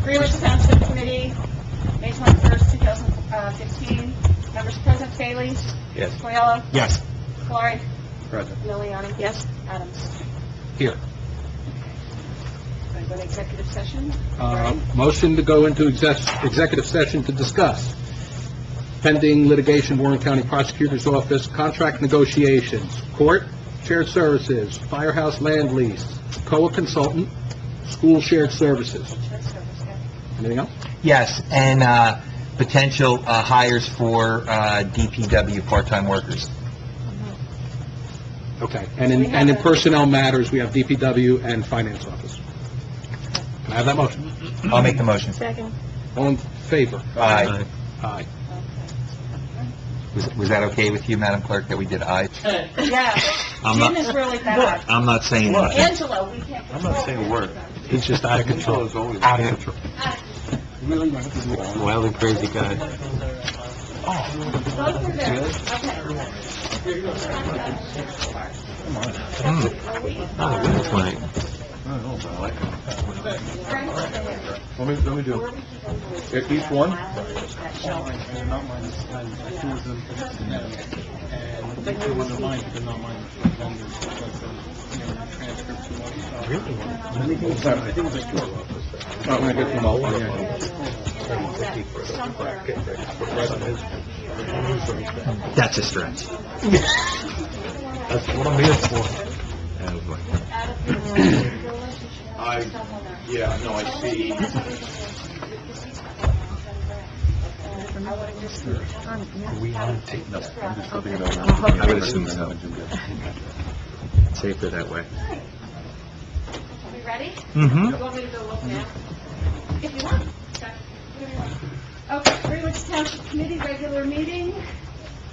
Greenwich Township Committee, May 21st, 2015. Members present: Bailey? Yes. Coelho? Yes. Clark? Present. Miliani? Yes. Adams? Here. Going to go to executive session? Motion to go into executive session to discuss pending litigation, Warren County Prosecutor's Office, contract negotiations, court, shared services, firehouse land lease, COA consultant, school shared services. Anything else? Yes, and potential hires for DPW part-time workers. Okay. And in personnel matters, we have DPW and finance office. Can I have that motion? I'll make the motion. Second. All in favor? Aye. Aye. Was that okay with you, Madam Clerk, that we did aye? Yeah. I'm Jim not- is really bad. I'm not saying anything. Angelo, we can't control. I'm not saying a word. He's just out of control. Out of control. Wild and crazy guy. Both are there. Oh, that's right. I don't know if I like it. Let me do it. Each one? Really? I think it's just two of us. I'm going to get them all on here. That's a stretch. That's what I'm here for. I see. We want to take No, I'm just looking it over. I would assume so. Safer that way. Are we ready? Mm-hmm. You want me to go look now? If you want. Okay, Greenwich Township Committee, regular meeting.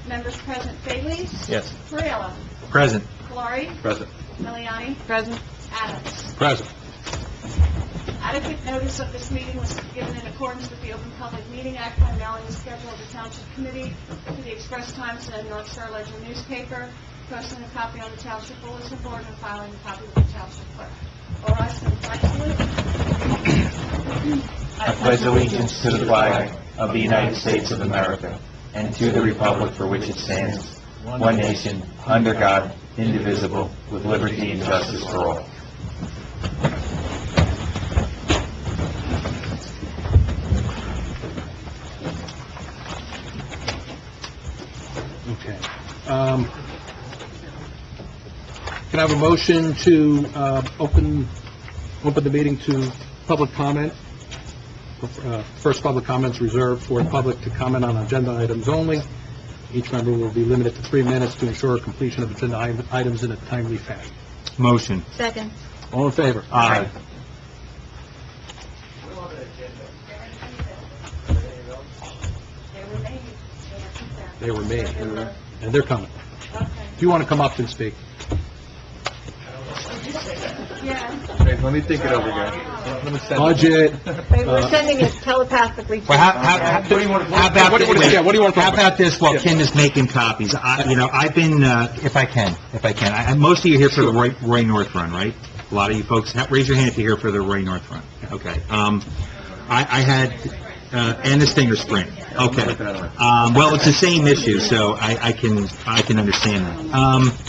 Members present: Bailey? Yes. Coelho? Present. Clark? Present. Miliani? Present. Adams? Present. Adequate notice of this meeting was given in accordance with the Open Public Meeting Act by mailing the schedule of the Township Committee to the Express Times and North Star Ledger newspaper, posting a copy on the Township Bulletin Board, and filing a copy with the Township Clerk. All rise for the flag salute. I pledge allegiance to the flag of the United States of America and to the republic for which it stands, one nation, under God, indivisible, with liberty and justice for all. Okay. Can I have a motion to open the meeting to public comment? First public comments reserved for the public to comment on agenda items only. Each member will be limited to 3 minutes to ensure completion of agenda items in a timely fashion. Motion. Second. All in favor? Aye. They were made, and they're coming. If you want to come up and speak. Yeah. Okay, let me think it over, guys. Let me send Budget. We're sending it telepathically. Well, how about What do you want to how talk about this while Kim is making copies? I've been, if I can, most of you here for the Roy North Run, right? A lot of you folks, raise your hand if you're here for the Roy North Run. Okay. I had, and the Stinger Sprint. Okay. Well, it's the same issue, so I can understand that.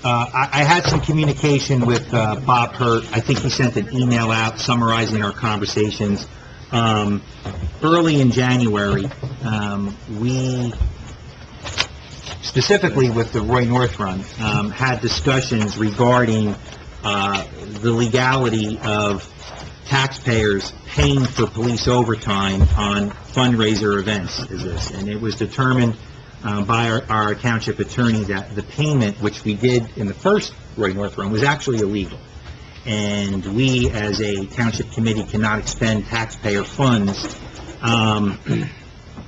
I had some communication with Bob Hurt. I think he sent an email out summarizing our conversations. Early in January, we, specifically with the Roy North Run, had discussions regarding the legality of taxpayers paying for police overtime on fundraiser events, and it was determined by our township attorney that the payment, which we did in the first Roy North Run, was actually illegal. And we, as a township committee, cannot expend taxpayer funds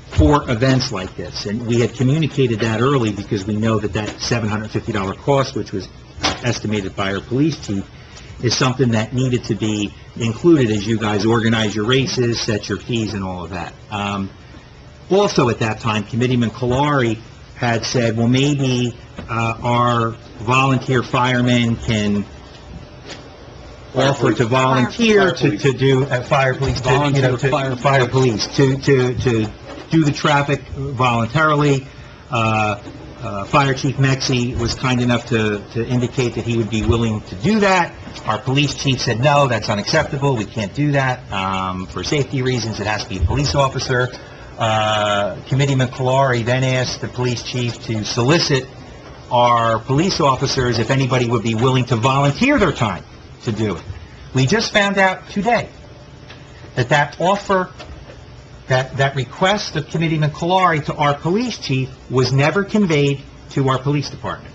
for events like this. And we had communicated that early because we know that $750 cost, which was estimated by our police chief, is something that needed to be included as you guys organize your races, set your fees, and all of that. Also at that time, Committeeman Kalari had said, well, maybe our volunteer firemen can offer to volunteer to do, fire police, to, you know, to fire police, to do the traffic voluntarily. Fire Chief Mexi was kind enough to indicate that he would be willing to do that. Our police chief said, no, that's unacceptable, we can't do that. For safety reasons, it has to be a police officer. Committeeman Kalari then asked the police chief to solicit our police officers if anybody would be willing to volunteer their time to do it. We just found out today that offer, that request of Committeeman Kalari to our police chief was never conveyed to our police department.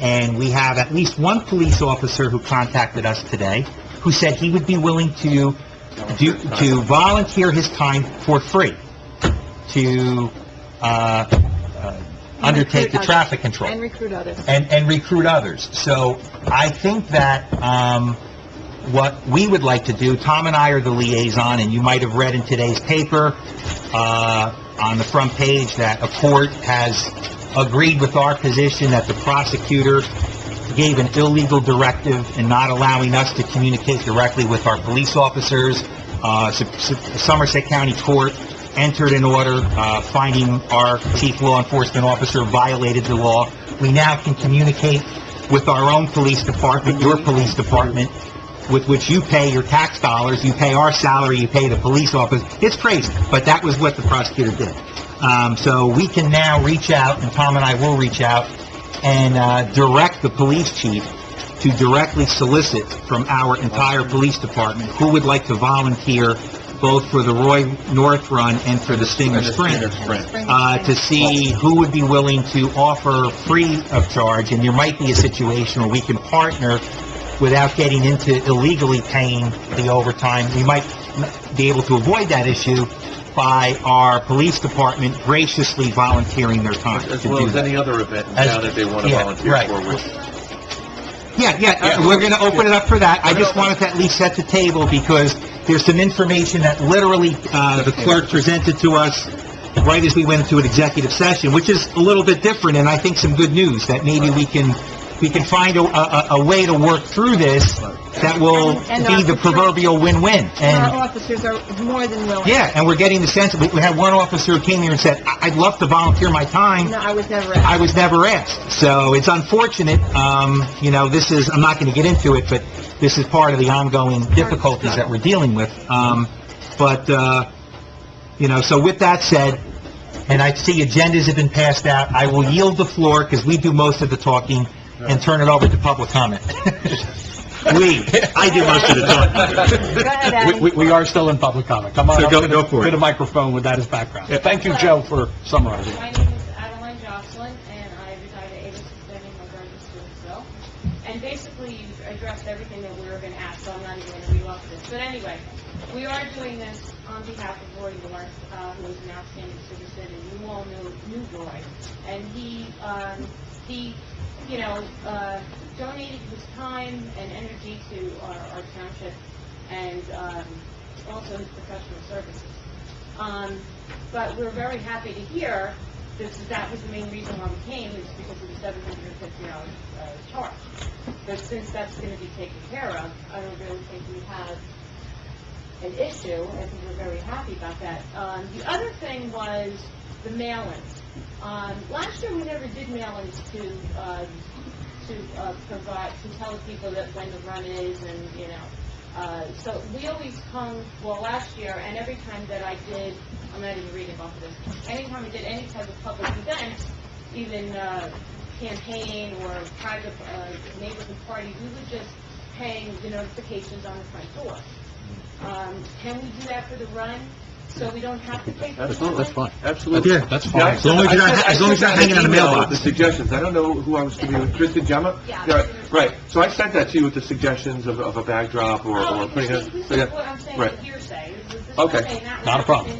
And we have at least one police officer who contacted us today who said he would be willing to volunteer his time for free to undertake the traffic control. And recruit others. And recruit others. So I think that what we would like to do, Tom and I are the liaison, and you might have read in today's paper on the front page that a court has agreed with our position that the prosecutor gave an illegal directive in not allowing us to communicate directly with our police officers. Somerset County Court entered an order finding our chief law enforcement officer violated the law. We now can communicate with our own police department, your police department, with which you pay your tax dollars, you pay our salary, you pay the police office. It's crazy, but that was what the prosecutor did. So we can now reach out, and Tom and I will reach out, and direct the police chief to directly solicit from our entire police department who would like to volunteer both for the Roy North Run and for the Stinger Sprint, to see who would be willing to offer free of charge. And there might be a situation where we can partner without getting into illegally paying the overtime. We might be able to avoid that issue by our police department graciously volunteering their time to do that. As well as any other event in town that they want to volunteer for. We're going to open it up for that. I just wanted to at least set the table because there's some information that literally the clerk presented to us right as we went into an executive session, which is a little bit different, and I think some good news that maybe we can find a way to work through this that will be the proverbial win-win. And our officers are more than willing. Yeah, and we're getting the sense, we had one officer who came here and said, I'd love to volunteer my time. No, I was never asked. I was never asked. So it's unfortunate, you know, this is, I'm not going to get into it, but this is part of the ongoing difficulties that we're dealing with. You know, so with that said, and I see agendas have been passed out, I will yield the floor, because we do most of the talking, and turn it over to public comment. I do most of the talking. Go ahead, Adam. We are still in public comment. Come on So up go for it. to the microphone with that as background. Thank you, Joe, for summarizing. My name is Adeline Jocelyn, and I reside at 86 Benning, Montgomery, Stewartsville. And basically, you've addressed everything that we were going to ask, so I'm not even going to read off this. But anyway, we are doing this on behalf of Roy North, who is an outstanding citizen, and you all knew Roy. And he donated his time and energy to our township, and also his professional services. But we're very happy to hear that was the main reason why we came, is because of the $750 charge. But since that's going to be taken care of, I don't really think we have an issue. I think we're very happy about that. The other thing was the mail-ins. Last year we never did mail-ins to provide, to tell people that when the run is, and so we always come, well, last year, and every time that I did, I'm not even reading off of this, anytime I did any type of public event, even campaign or private neighborhood party, we would just hang the notifications on the front door. Can we do that for the run? So we don't have to pay for the That's fine. Absolutely. Yeah, that's fine. As long as you're not hanging on the mailbox. The suggestions, I don't know who I was to be with, Kristen Gemma? Yeah. Right, so I sent that to you with the suggestions of a bag drop or putting it... This so, is yeah. what I'm saying, Right. hearsay. This is Okay. what I'm saying, Not a problem.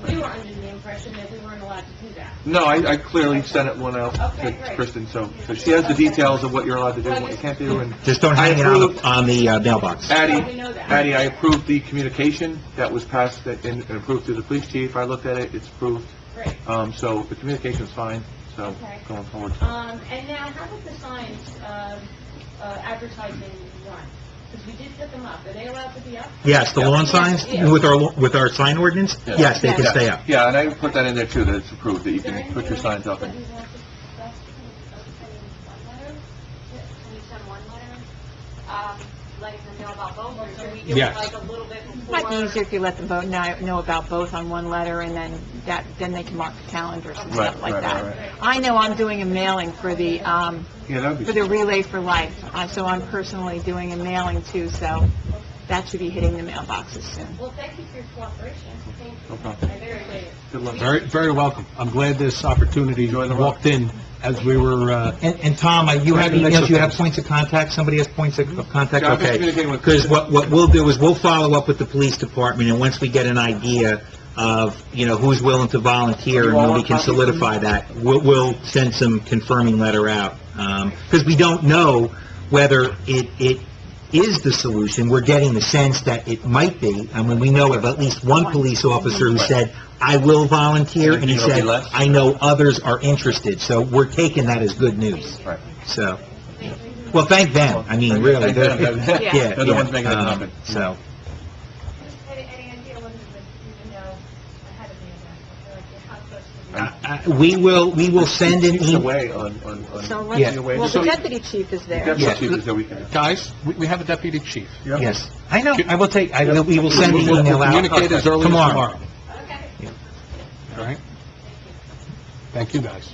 We were under the impression that we weren't allowed to do that. No, I clearly sent one out Okay, to great. Kristen, so she has the details of what you're allowed to do and what you can't do, and... Just don't hang it on the mailbox. Addie, We know that. Addie, I approved the communication that was passed and approved through the police chief. I looked at it, it's approved. Great. So the communication's fine, so Okay. going forward. And now, how about the signs advertising one? because we did put them up. Are they allowed to be up? Yes, the lawn signs, Yeah. with our sign ordinance, Yeah. yes, they can Yeah. stay up. Yeah, and I put that in there too, that it's approved, that you Is there can put your anything signs up that and... we want to discuss? Can you send one letter? Letting them know about both, or do we do Yes. it like a little bit before? Might be easier if you let them vote know about both on one letter, and then they can mark the calendars and Right, stuff like right, that. right, right. I know I'm doing a mailing for the, Yeah, that'd be... for the Relay for Life, so I'm personally doing a mailing too, so that should be hitting the mailboxes soon. Well, thank you for your cooperation. Thank No you. problem. I very appreciate it. Good luck. Very, very welcome. I'm glad this opportunity Enjoy the walked in as we were, And Tom, you have emails, you have points of contact, somebody has points of contact, Yeah, I've been okay? communicating with- Because what we'll do is we'll follow up with the police department, and once we get an idea of, who's willing to volunteer, and when we can solidify that, we'll send some confirming letter out. Because we don't know whether it is the solution. We're getting the sense that it might be. I mean, we know of at least one police officer who said, "I will volunteer," and he It'll be said, less? "I know others are interested." So we're taking that as good news. Right. So, well, thank them. I mean, really. Thank them. Yeah, They're the ones making it happen. So, Any idea when you know ahead of the event, like how close to the... we will send an It's email. away on... So Yeah. let's, well, the deputy chief is there. That's Yeah. what she was, that we can... guys, we have a deputy chief. Yeah. Yes, I know. I will take, we will send an We'll email out communicate as early as tomorrow. tomorrow. All right? Thank you, guys.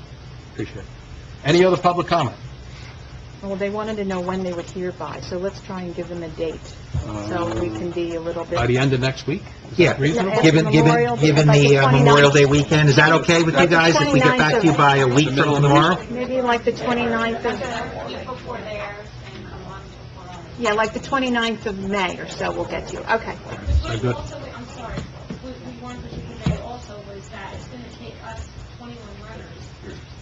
Appreciate it. Any other public comment? Well, they wanted to know when they would hear by, so let's try and give them a date, so we can be a little bit... By the end of next week? Yeah, reasonable? given Memorial Day, the like the 29th. Memorial Day weekend, is that okay with you Like the guys if we get back to you by a week from tomorrow? Maybe like the 29th of... Week before theirs and a month before ours. Yeah, like the 29th of May or so, we'll get to you. Okay. Very good. Also, I'm sorry, we wanted to convey also was that it's going to take us 21 runners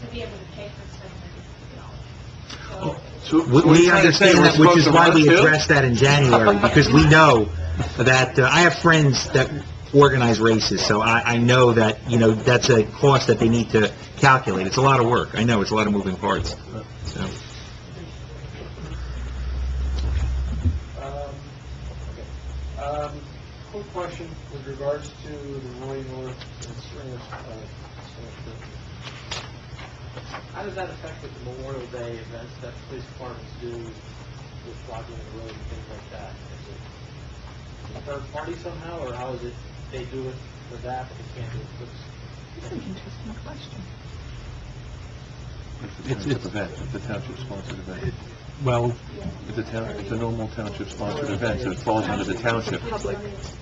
to be able to pay for $750. So, We understand that, which is why we addressed that in January, because we know that, I have friends that organize races, so I know that, that's a cost that they need to calculate. It's a lot of work. I know, it's a lot of moving parts, so. Quick question with regards to the Roy North and Stringers, how does that affect the Memorial Day events that police departments do with blocking the road and things like that? Is it a third party somehow, or how is it they do it for that, but they can't do it for this? That's an interesting question. It's a township event, it's a township-sponsored event. Well, It's a normal township-sponsored event, so it falls under the township. Public. It's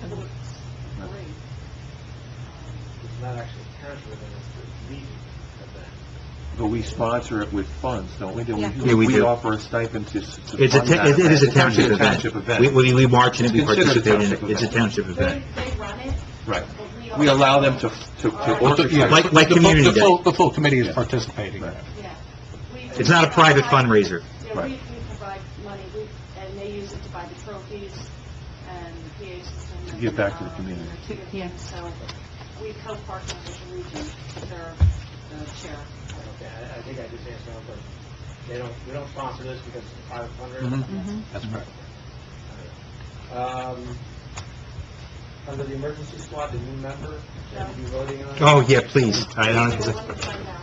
not actually a township event, it's the Legion event. But we sponsor it with funds, don't we? Yeah. Yeah, we do. offer a stipend to It fund that is a event. township It's a township event. event. We march in it, we It's considered a participate in it. township It's a event. township event. They run it, Right. but We allow them to yeah, orchestrate. Like Community the Day. the full committee is participating. Right. yeah. It's not a private fundraiser. Yeah, Right. we provide money, and they use it to buy the trophies and the PA system. To give back to the community. Yeah. So we co-partner with the region, they're the chair. Okay, I think I just answered one question. We don't sponsor this because it's a private fundraiser? Mm-hmm. That's correct. Under the emergency squad, the new member that you'll be voting on? Oh, yeah, please. I don't, Let me find out.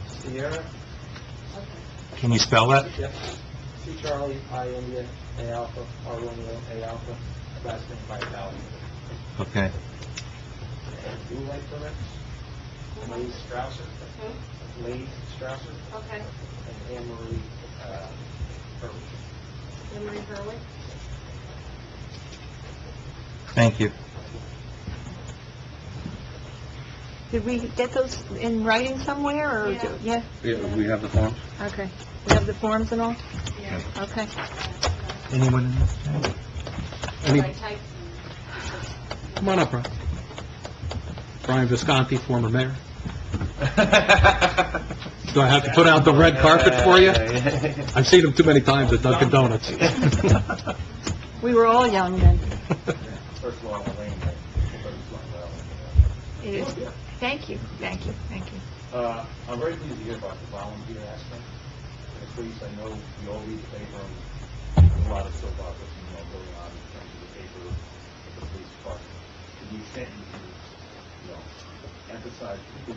Sierra? Okay. can you spell that? Yep. C Charlie, I India, A Alpha, R Romeo, A Alpha, last name Vitale. Okay. And blue light permits, Lee Strausser, Who? Lee Strausser, Okay. and Anne Marie, Hurley. Emery Hurley? Thank you. Did we get those in writing somewhere, or? Yeah. Yeah? We have the forms? Okay. We have the forms and all? Yeah. Okay. Anyone? Any, I typed and- come on up, Brian. Brian Visconti, former mayor. Do I have to put out the red carpet for you? I've seen him too many times at Dunkin' Donuts. We were all young then. First of all, Elaine, It is. Thank you, thank you, thank you. I'm very pleased to hear about the volunteer aspect. And the police, I know we all read the paper, and there's a lot of soap operas,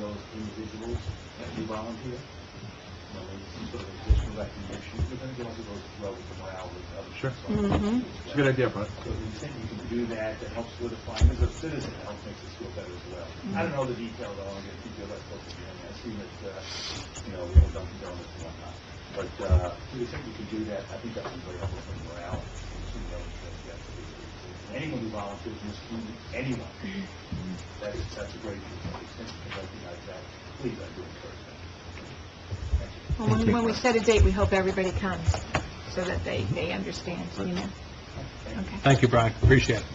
those individuals that do volunteer. You know, maybe some sort of additional recognition, but then it also goes well with the morale with other. Sure. Mhm. It's a good idea, Brian. So to the extent you can do that, that helps solidify, and as a citizen, it helps makes us feel better as well. I don't know the details, I don't want to get details, that's supposed to be in there. I've seen that, you know, we have Dunkin' Donuts and whatnot. But, to the extent you can do that, I think that would be very helpful for morale. Anyone who volunteers in this community, anyone, that's a great thing. To the extent you can recognize that, please, I do encourage that. Thank you. Well, when we set a date, we hope everybody comes, so that they understand, you know. Okay. Thank you, Brian. Appreciate it.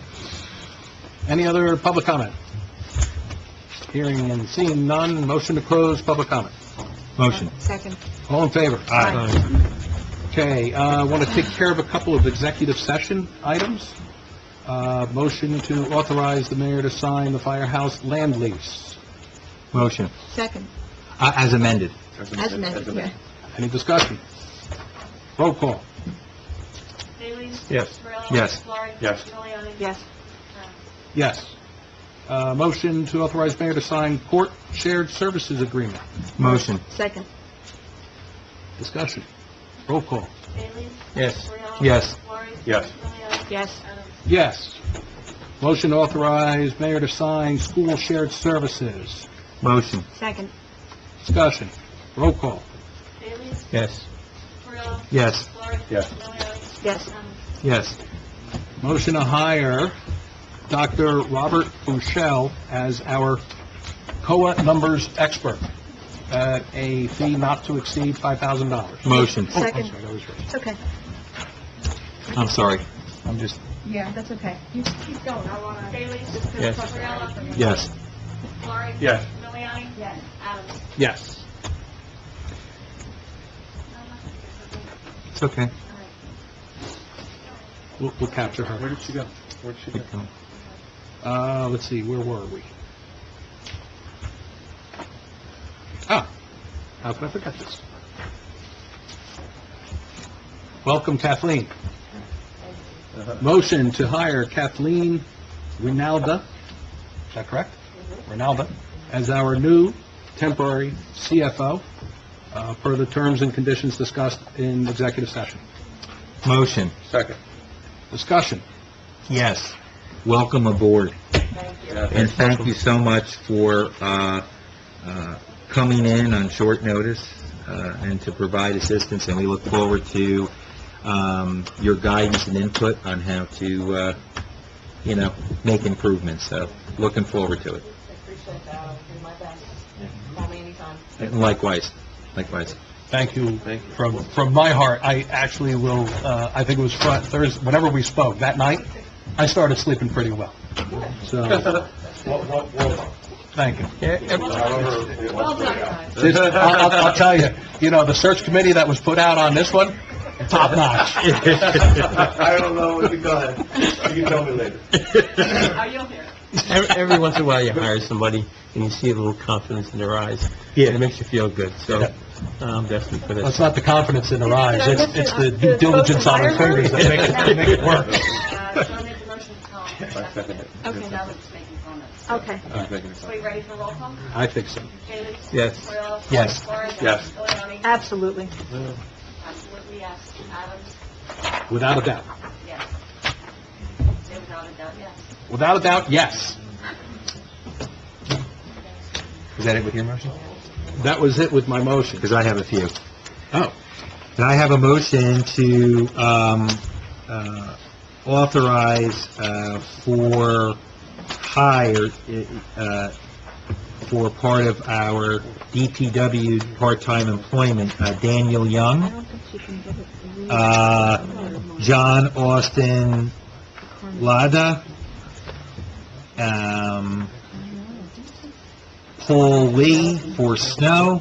Any other public comment? Hearing and seeing none, motion to close public comment. Motion. Second. All in favor? Aye. Okay, I want to take care of a couple of executive session items. Motion to authorize the mayor to sign the firehouse land lease. Motion. Second. As amended. As amended, yeah. Any discussion? Roll call. Bailey? Yes. Ferrell? Yes. Laurie? Yes. Miliani? Yes. Yes. Motion to authorize mayor to sign court shared services agreement. Motion. Second. Discussion. Roll call. Bailey? Yes. Ferrell? Yes. Laurie? Yes. Miliani? Yes. Adams? Yes. Motion to authorize mayor to sign school shared services. Motion. Second. Discussion. Roll call. Bailey? Yes. Ferrell? Yes. Laurie? Yes. Miliani? Yes. Adams? Yes. Motion to hire Dr. Robert Bouchel as our COA numbers expert at a fee not to exceed $5,000. Motion. Oh, I'm Second. sorry, that was yours. It's okay. I'm sorry. I'm just, Yeah, that's okay. You keep going. I want to... Bailey? Yes. Ferrell? yes. Laurie? Yes. Miliani? Yes. Adams? Yes. It's okay. We'll capture her. Where did she go? Where did she go? Let's see, where were we? Ah, how could I forget this? Welcome, Kathleen. Motion to hire Kathleen Rinalda, is that correct? Rinalda, as our new temporary CFO, per the terms and conditions discussed in executive session. Motion. Second. Discussion. Yes. Welcome aboard. And And thank you so much for coming in on short notice and to provide assistance, and we look forward to your guidance and input on how to, make improvements. So, looking forward to it. Appreciate that. I'll do my best. Call me anytime. And likewise. Likewise. Thank you. From my heart, I actually will, I think it was Thursday, whenever we spoke, that night, I started sleeping pretty well. So, thank you. Well done, guys. I'll tell you, the search committee that was put out on this one, top notch. I don't know, go ahead. You can tell me later. Oh, you'll hear it. Every once in a while, you hire somebody, and you see a little confidence in their eyes. Yeah. And it makes you feel good, so I'm definitely for Well, this. it's not the confidence in their eyes, it's the due diligence on their fingers that make it work. So I made the motion to call. Okay. Now we're just making comments. Okay. So we ready for roll call? I think so. Bailey? Yes. Ferrell? Yes. Laurie? Yes. Miliani? Absolutely. Absolutely, yes. Adams? Without a doubt. Yes. Say without a doubt, yes. Without a doubt, yes. Is that it with your motion? That was it with my motion. Because I have a few. Oh, And I have a motion to authorize for hire for part of our DPW part-time employment, Daniel I Young, don't think she can get it. John Austin Lada, Paul Lee for snow,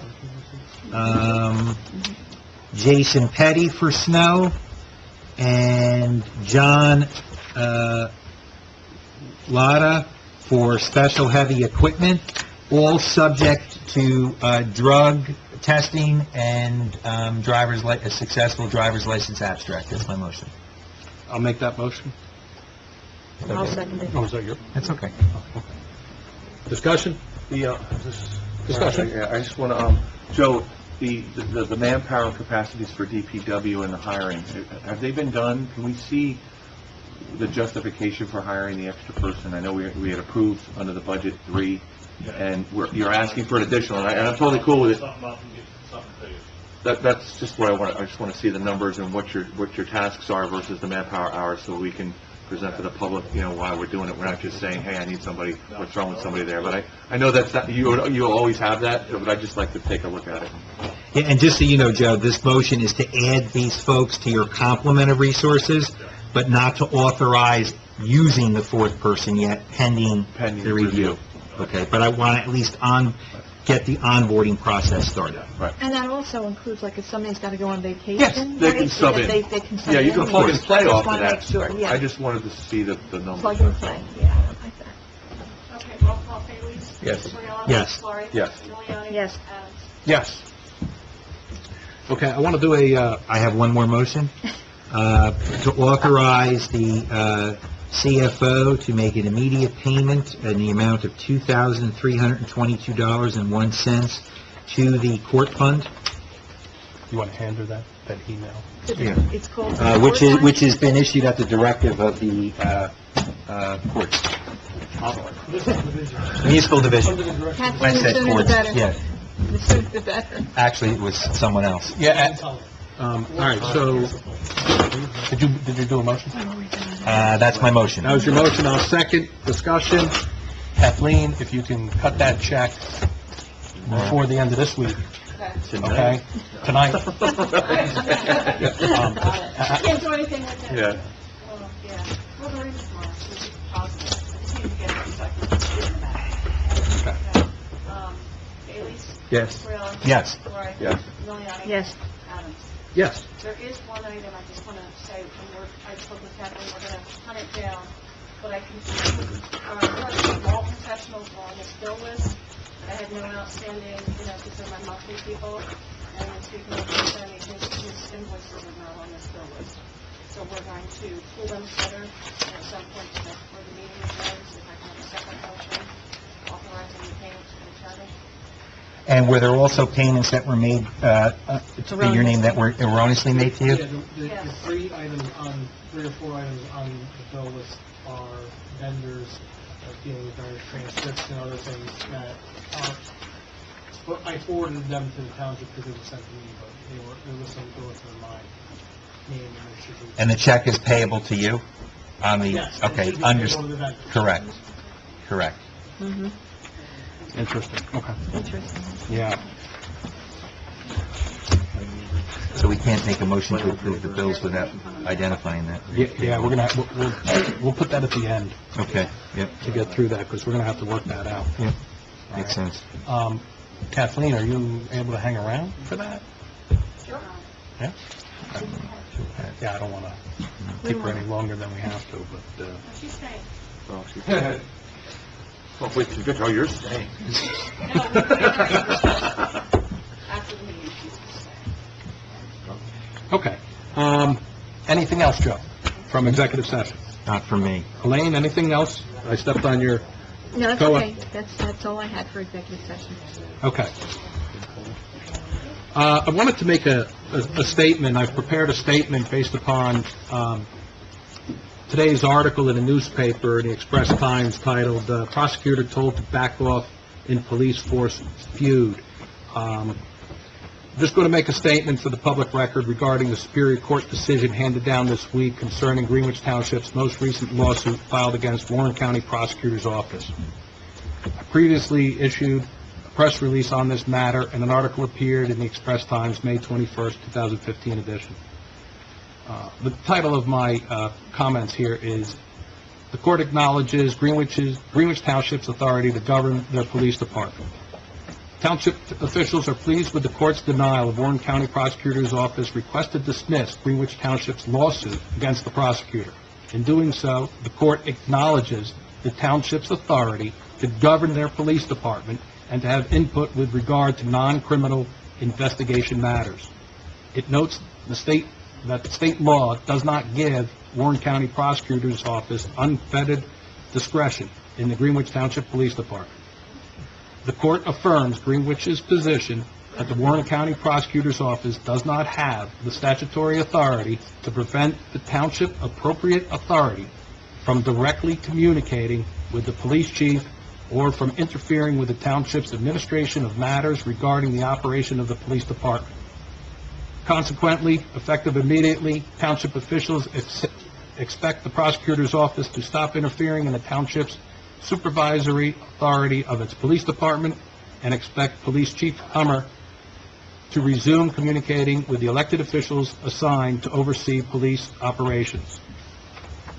Jason Petty for snow, and John Lada for special heavy equipment, all subject to drug testing and a successful driver's license abstract. That's my motion. I'll make that motion. I'll second it. Oh, is that your? That's okay. Discussion? Discussion? Yeah, I just want to, Joe, the manpower capacities for DPW and the hiring, have they been done? Can we see the justification for hiring the extra person? I know we had approved under the budget 3, and you're asking for an additional, and I'm totally cool with it. Something up and get something to you. That's just what I want. I just want to see the numbers and what your tasks are versus the manpower hours, so we can present to the public, why we're doing it. We're not just saying, hey, I need somebody, we're throwing somebody there. But I know that's not, you'll always have that, but I'd just like to take a look at it. Yeah, and just so you know, Joe, this motion is to add these folks to your complement of resources, but not to authorize using the 4th person yet, pending the review. Okay, but I want to at least get the onboarding process started. Right. And that also includes, like, if somebody's got to go on vacation, Yes, they can right? sub in. They can sub in. Yeah, you can plug and play Just off of wanna that. make sure, yeah. I just wanted to see the numbers. Plug and play, yeah, I like that. Okay, roll call, Bailey's. Yes. Soriano? Yes. Laurie? Yes. Miliani? Yes. Adams? Yes. Okay, I want to do a, I have one more motion, to authorize the CFO to make an immediate payment in the amount of $2,322.01 to the court fund, you want to hand her that email? Yeah. It's called... which has been issued at the directive of the courts. Municipal division. I said courts, yeah. The sooner the better. Actually, it was someone else. Yeah, all right, so, did you do a motion? That's my motion. That was your motion, I'll second. Discussion. Kathleen, if you can cut that check before the end of this week, okay? Tonight. Can't do anything with it. Yeah. Well, yeah. Well, there is tomorrow, so it's positive. I just need to get it so I can put it in the bag. Bailey's? Yes. Soriano? Yes. Laurie? Yes. Miliani? Yes. Adams? Yes. There is one item I just want to say, I spoke with Kathleen, we're going to hunt it down, but I can, all professionals are on this bill list. I had no outstanding, because they're my monthly people, and then speaking of Sammy, his invoices are not on this bill list. So we're going to pull them together at some point before the meeting is done, so if I can have a second motion authorizing the payments to the attorney. And were there also payments that were made, to your name that were erroneously made to you? Yeah, the 3 items on, 3 or 4 items on the bill list are vendors dealing with various transcripts and other things that well, I forwarded them to the township because they were sent to me, but they were listening to my name and they should be... And the check is payable to you? On the, Yes, okay, it should be payable to the vendors. correct, correct. Mm-hmm. Interesting, okay. Interesting. Yeah. So we can't make a motion to approve the bills without identifying that? Yeah, we're gonna, we'll put that at the end Okay, yep, to get through that, because we're gonna have to work that out. yep, makes sense. Kathleen, are you able to hang around for that? Sure. Yeah? Yeah, I don't wanna keep her any longer than we have to, but, She's staying. Oh, well, wait, oh, you're staying. No, after the meeting, she's staying. okay. Anything else, Joe, from executive session? Not for me. Elaine, anything else? I stepped on your, No, that's Go okay. That's all I had for executive session. okay. I wanted to make a statement. I've prepared a statement based upon today's article in the newspaper, the Express Times, titled, "Prosecutor Told to Back Off in Police Force Feud." Just going to make a statement for the public record regarding the Superior Court decision handed down this week concerning Greenwich Township's most recent lawsuit filed against Warren County Prosecutor's Office. I previously issued a press release on this matter, and an article appeared in the Express Times, May 21st, 2015 edition. The title of my comments here is, "The Court Acknowledges Greenwich Township's authority to govern their police department. Township officials are pleased with the court's denial of Warren County Prosecutor's Office request to dismiss Greenwich Township's lawsuit against the prosecutor. In doing so, the court acknowledges the township's authority to govern their police department and to have input with regard to non-criminal investigation matters. It notes that the state law does not give Warren County Prosecutor's Office unfettered discretion in the Greenwich Township Police Department. the court affirms Greenwich's position that the Warren County Prosecutor's Office does not have the statutory authority to prevent the township appropriate authority from directly communicating with the police chief or from interfering with the township's administration of matters regarding the operation of the police department. Consequently, effective immediately, township officials expect the prosecutor's office to stop interfering in the township's supervisory authority of its police department and expect Police Chief Hummer to resume communicating with the elected officials assigned to oversee police operations.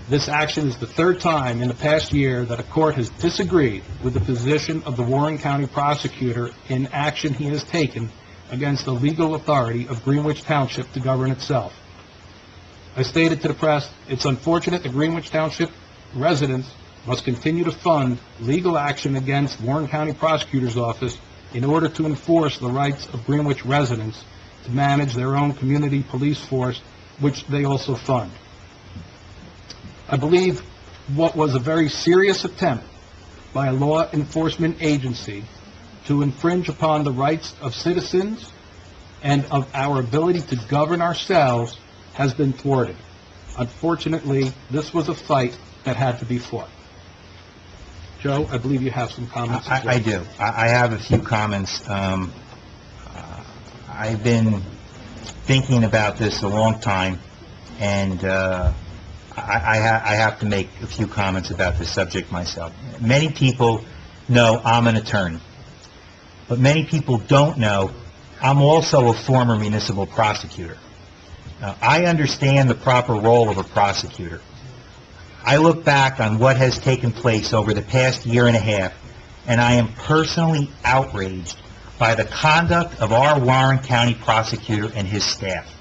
This action is the third time in the past year that a court has disagreed with the position of the Warren County prosecutor in action he has taken against the legal authority of Greenwich Township to govern itself. I stated to the press, it's unfortunate the Greenwich Township residents must continue to fund legal action against Warren County Prosecutor's Office in order to enforce the rights of Greenwich residents to manage their own community police force, which they also fund. I believe what was a very serious attempt by a law enforcement agency to infringe upon the rights of citizens and of our ability to govern ourselves has been thwarted. Unfortunately, this was a fight that had to be fought. Joe, I believe you have some comments as well. I do. I have a few comments. I've been thinking about this a long time, and I have to make a few comments about this subject myself. Many people know I'm an attorney, but many people don't know I'm also a former municipal prosecutor. I understand the proper role of a prosecutor. I look back on what has taken place over the past year and a half, and I am personally outraged by the conduct of our Warren County prosecutor and his staff.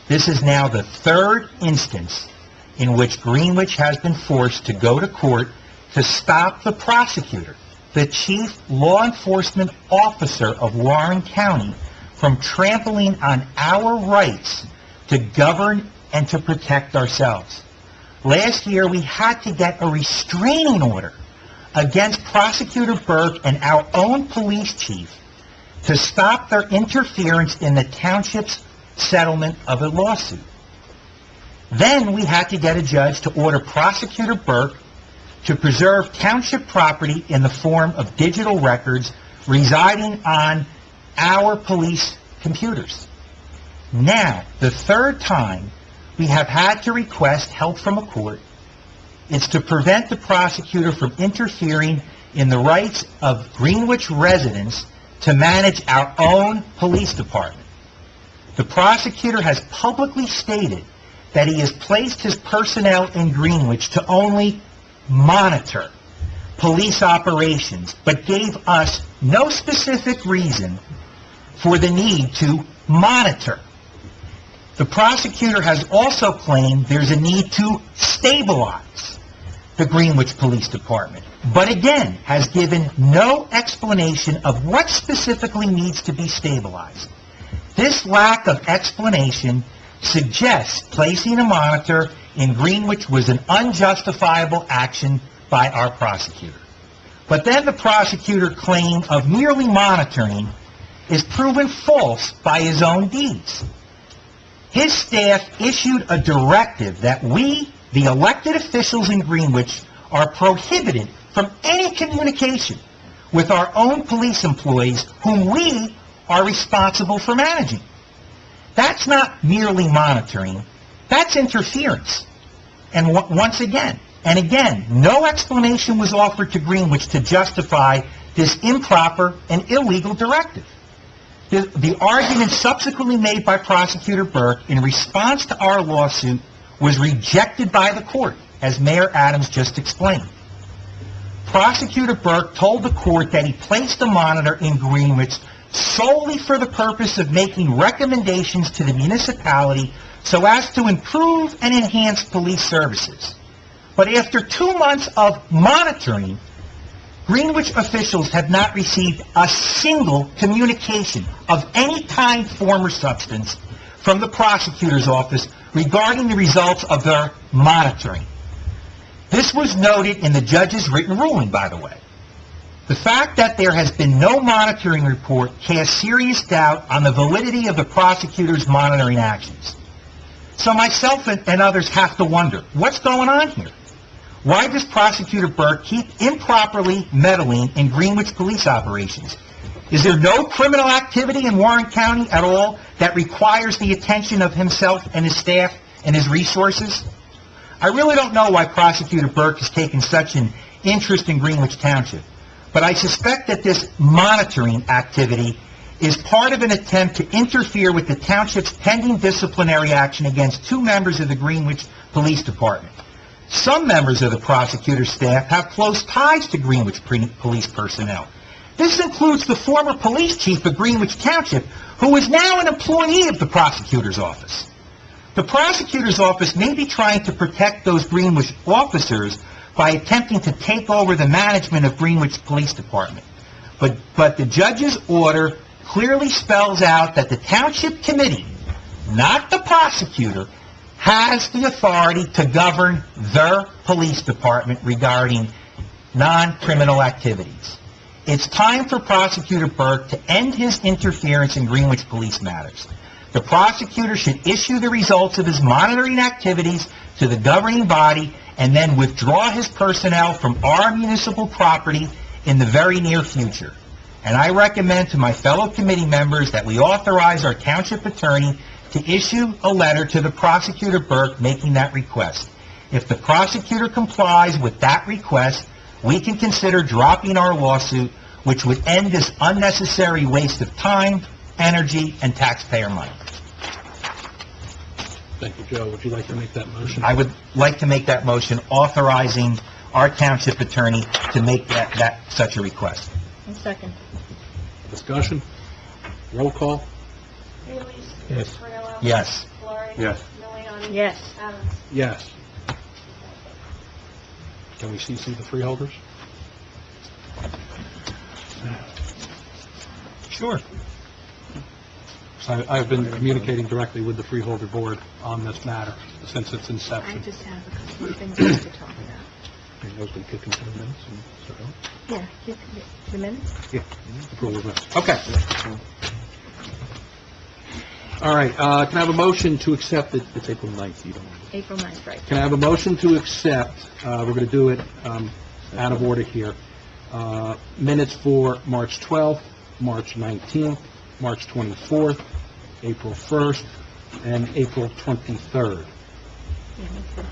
This is now the third instance in which Greenwich has been forced to go to court to stop the prosecutor, the chief law enforcement officer of Warren County, from trampling on our rights to govern and to protect ourselves. Last year, we had to get a restraining order against Prosecutor Burke and our own police chief to stop their interference in the township's settlement of a lawsuit. Then we had to get a judge to order Prosecutor Burke to preserve township property in the form of digital records residing on our police computers. Now, the third time we have had to request help from a court, it's to prevent the prosecutor from interfering in the rights of Greenwich residents to manage our own police department. The prosecutor has publicly stated that he has placed his personnel in Greenwich to only monitor police operations, but gave us no specific reason for the need to monitor. The prosecutor has also claimed there's a need to stabilize the Greenwich Police Department, but again has given no explanation of what specifically needs to be stabilized. This lack of explanation suggests placing a monitor in Greenwich was an unjustifiable action by our prosecutor. But then the prosecutor's claim of merely monitoring is proven false by his own deeds. His staff issued a directive that we, the elected officials in Greenwich, are prohibited from any communication with our own police employees whom we are responsible for managing. That's not merely monitoring, that's interference. And once again, and again, no explanation was offered to Greenwich to justify this improper and illegal directive. The argument subsequently made by Prosecutor Burke in response to our lawsuit was rejected by the court, as Mayor Adams just explained. Prosecutor Burke told the court that he placed a monitor in Greenwich solely for the purpose of making recommendations to the municipality so as to improve and enhance police services. But after 2 months of monitoring, Greenwich officials have not received a single communication of any kind, form, or substance from the prosecutor's office regarding the results of their monitoring. This was noted in the judge's written ruling, by the way. The fact that there has been no monitoring report casts serious doubt on the validity of the prosecutor's monitoring actions. So myself and others have to wonder, what's going on here? Why does Prosecutor Burke keep improperly meddling in Greenwich police operations? Is there no criminal activity in Warren County at all that requires the attention of himself and his staff and his resources? I really don't know why Prosecutor Burke has taken such an interest in Greenwich Township, but I suspect that this monitoring activity is part of an attempt to interfere with the township's pending disciplinary action against 2 members of the Greenwich Police Department. Some members of the prosecutor's staff have close ties to Greenwich police personnel. This includes the former police chief of Greenwich Township, who is now an employee of the prosecutor's office. The prosecutor's office may be trying to protect those Greenwich officers by attempting to take over the management of Greenwich Police Department. But the judge's order clearly spells out that the Township Committee, not the prosecutor, has the authority to govern their police department regarding non-criminal activities. It's time for Prosecutor Burke to end his interference in Greenwich police matters. The prosecutor should issue the results of his monitoring activities to the governing body and then withdraw his personnel from our municipal property in the very near future. And I recommend to my fellow committee members that we authorize our township attorney to issue a letter to the Prosecutor Burke making that request. If the prosecutor complies with that request, we can consider dropping our lawsuit, which would end this unnecessary waste of time, energy, and taxpayer money. Thank you, Joe. Would you like to make that motion? I would like to make that motion authorizing our township attorney to make such a request. One second. Discussion? Roll call? Bailey's? Yes. Cordero? Yes. Florrie? Yes. Miliani? Yes. Adams? Yes. Can we CC the freeholders? Sure. So I've been communicating directly with the freeholder board on this matter since its I inception. just have a couple of things I need to talk about. And those we kick into the minutes and start on. Yeah, the minutes? Yeah, approval of minutes. Okay. All right, can I have a motion to accept it? It's April 9th, you don't want to... April 9th, right. Can I have a motion to accept, we're going to do it out of order here, minutes for March 12th, March 19th, March 24th, April 1st, and April 23rd. Yeah, me too.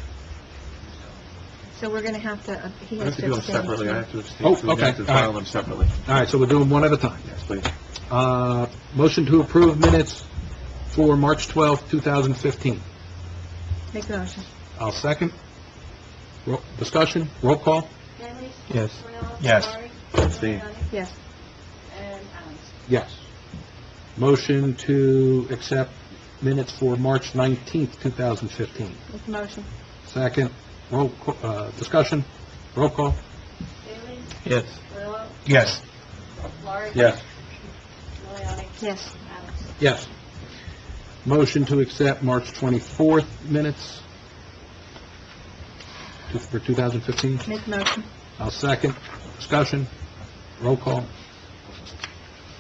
So we're going to have to, he I has have to to do them abstain. separately. I have to abstain. Oh, so we okay. have to All file right. them separately. All right, so we'll do them one at a time. Yes, please. Motion to approve minutes for March 12th, 2015. Make the motion. I'll second. Discussion, roll call? Bailey's? Yes. Cordero? Yes. Florrie? Abstain. Miliani? Yes. And Adams? Yes. Motion to accept minutes for March 19th, 2015. Make the motion. Second, discussion, roll call? Bailey's? Yes. Cordero? Yes. Florrie? Yes. Miliani? Yes. Adams? Yes. Motion to accept March 24th minutes for 2015. Make the motion. I'll second. Discussion, roll call?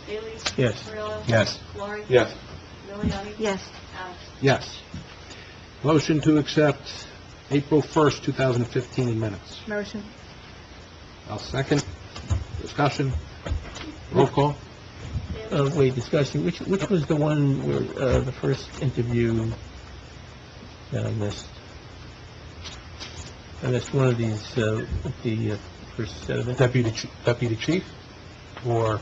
Bailey's? Yes. Cordero? Yes. Florrie? Yes. Miliani? Yes. Adams? Yes. Motion to accept April 1st, 2015 minutes. Motion. I'll second. Discussion, roll call? Wait, discussion, which was the one where, the first interview that I missed? I missed one of these, the first set of it. Deputy chief or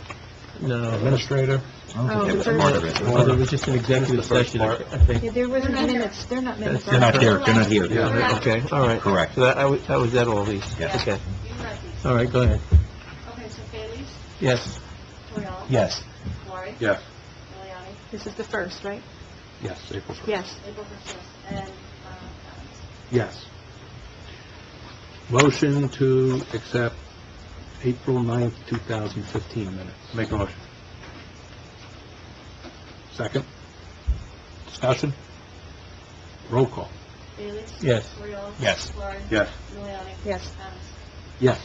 No. administrator? Oh, the first- Or there was just an executive session, I think. Yeah, there wasn't minutes, they're not minutes. They're not here, they're not here. Yeah, okay, all right. Correct. So that was that all these? Yes. Okay, You read these. all right, go ahead. Okay, so Bailey's? Yes. Cordero? Yes. Florrie? Yes. Miliani? This is the first, right? Yes, April 1st. Yes. April 1st, and Adams? Yes. Motion to accept April 9th, 2015 minutes. Make a motion. Second. Discussion? Roll call? Bailey's? Yes. Cordero? Yes. Florrie? Yes. Miliani? Yes. Adams? Yes.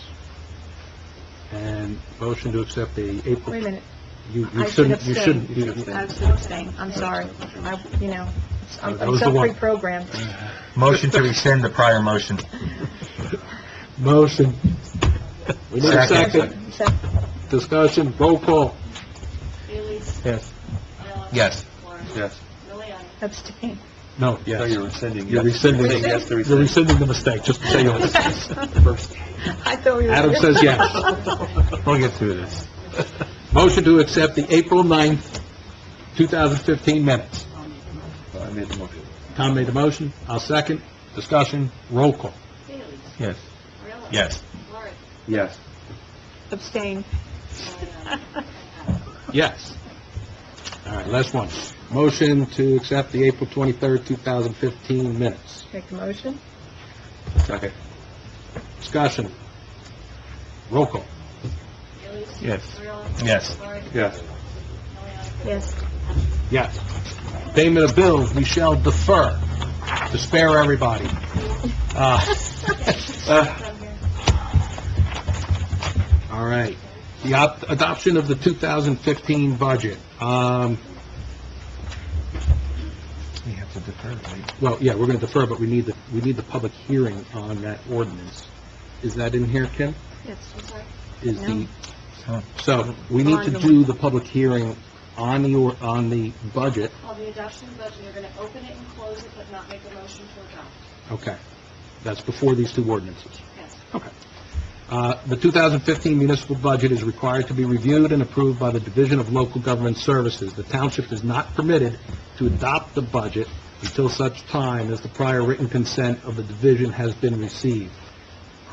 And motion to accept the April... Wait a minute. You I should shouldn't, you abstain. shouldn't. I should abstain. I'm sorry. I'm That was so the one. pre-programmed. Motion to rescind the prior motion. Motion. We need a Second. second. Discussion, roll call. Bailey's. Yes. Ayala. Yes. Warren. Yes. Miliani. Abstain. No, So yes. you're rescinding. You're yes. rescinding. Saying yes to You're rescind. rescinding the mistake, just to say yours. First. I thought we were... Adam says yes. We'll get through this. Motion to accept the April 9th, 2015 minutes. I made the motion. Tom made the motion, I'll second. Discussion, roll call. Bailey's. Yes. Ayala. Yes. Warren. Yes. Abstain. Miliani. Yes. All right, last one. Motion to accept the April 23rd, 2015 minutes. Make the motion? Second. Discussion, roll call. Bailey's. Yes. Ayala. Yes. Warren. Yes. Miliani. Yes. Yes. Payment of bills, we shall defer to spare everybody. All right. The adoption of the 2015 budget. We have to defer, right? Well, yeah, we're going to defer, but we need the public hearing on that ordinance. Is that in here, Kim? Yes. I'm sorry. Is the, So, so we need to do the public hearing on the budget. On the adoption of the budget, you're going to open it and close it, but not make a motion to adopt. Okay. That's before these two ordinances. Yes. Okay. The 2015 municipal budget is required to be reviewed and approved by the Division of Local Government Services. The township is not permitted to adopt the budget until such time as the prior written consent of the division has been received.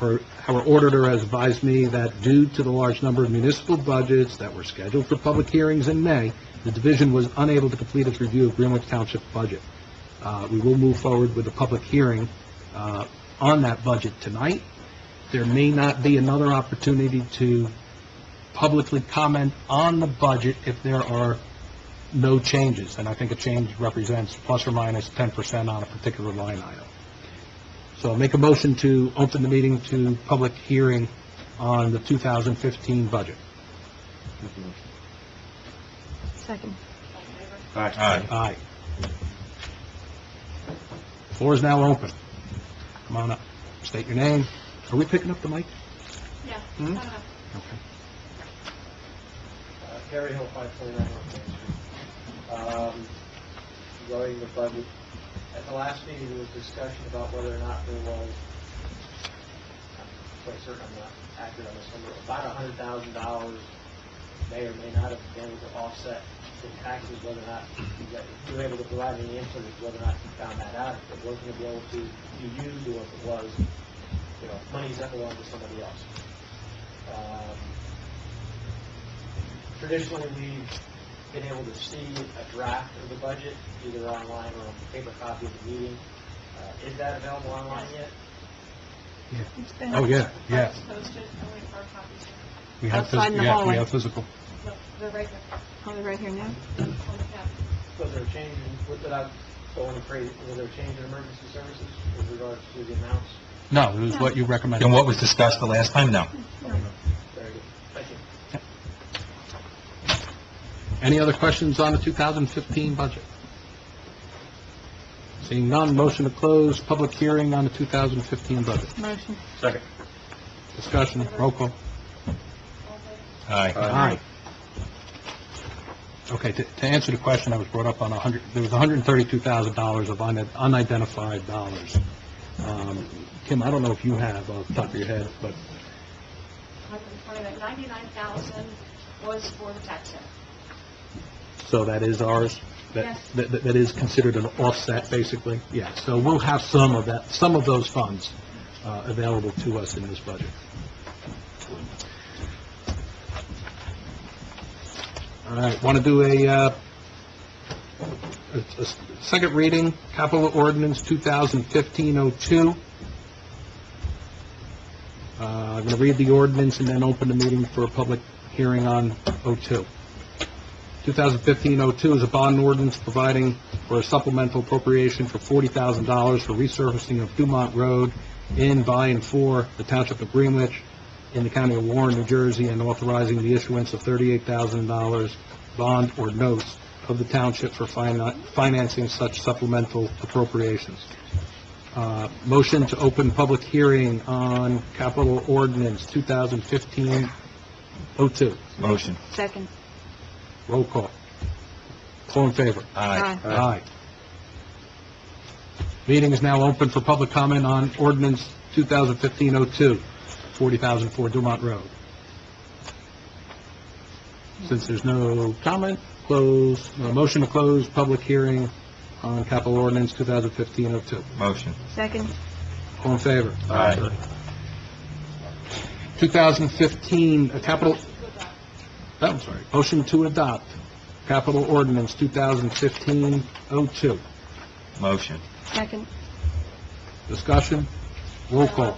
Our auditor has advised me that due to the large number of municipal budgets that were scheduled for public hearings in May, the division was unable to complete its review of Greenwich Township budget. We will move forward with a public hearing on that budget tonight. There may not be another opportunity to publicly comment on the budget if there are no changes, and I think a change represents plus or minus 10% on a particular line item. So I'll make a motion to open the meeting to public hearing on the 2015 budget. Second. All in favor? Aye. Aye. Floor is now open. Come on up. State your name. Are we picking up the mic? Yeah. Hmm? I don't know. Okay. Gary Hill, 529 North Main Street. Regarding the budget, at the last meeting, there was discussion about whether or not there was, I'm quite certain I'm not accurate on this number, about $100,000 may or may not have been able to offset the taxes, whether or not you were able to provide any input as to whether or not you found that out, if it wasn't going to be able to be used, or if it was, monies that belong to somebody else. Traditionally, we've been able to see a draft of the budget, either online or a paper copy of the meeting. Is that available online yet? It's been... Oh, yeah, yeah. It's posted, only hard copies. We have, Outside in the yeah, we hallway. have physical. No, they're right there. Oh, they're right here now? On the cap. Was there a change in, without going to crazy, was there a change in emergency services with regards to the amounts? No, it was what you recommended. and what was discussed the last time? No. Very good. Thank you. Any other questions on the 2015 budget? Seeing none, motion to close public hearing on the 2015 budget. Motion. Second. Discussion, roll call. All in favor? Aye. Aye. Okay, to answer the question, I was brought up on there was $132,000 of unidentified dollars. Kim, I don't know if you have off the top of your head, but 99,000 was for the tax sale. so that is ours? Yes. That is considered an offset, basically? Yeah, so we'll have some of those funds available to us in this budget. All right, want to do a second reading, capital ordinance 2015-02. I'm going to read the ordinance and then open the meeting for a public hearing on 02. 2015-02 is a bond ordinance providing for a supplemental appropriation for $40,000 for resurfacing of Dumont Road in, by, and for the Township of Greenwich. in the County of Warren, New Jersey, and authorizing the issuance of $38,000 bond or notes of the township for financing such supplemental appropriations. Motion to open public hearing on capital ordinance 2015-02. Motion. Second. Roll call. All in favor? Aye. Aye. Meeting is now open for public comment on ordinance 2015-02, 40,004 Dumont Road. Since there's no comment, motion to close public hearing on capital ordinance 2015-02. Motion. Second. All in favor? Aye. 2015, motion to adopt capital ordinance 2015-02. Motion. Second. Discussion? Roll call.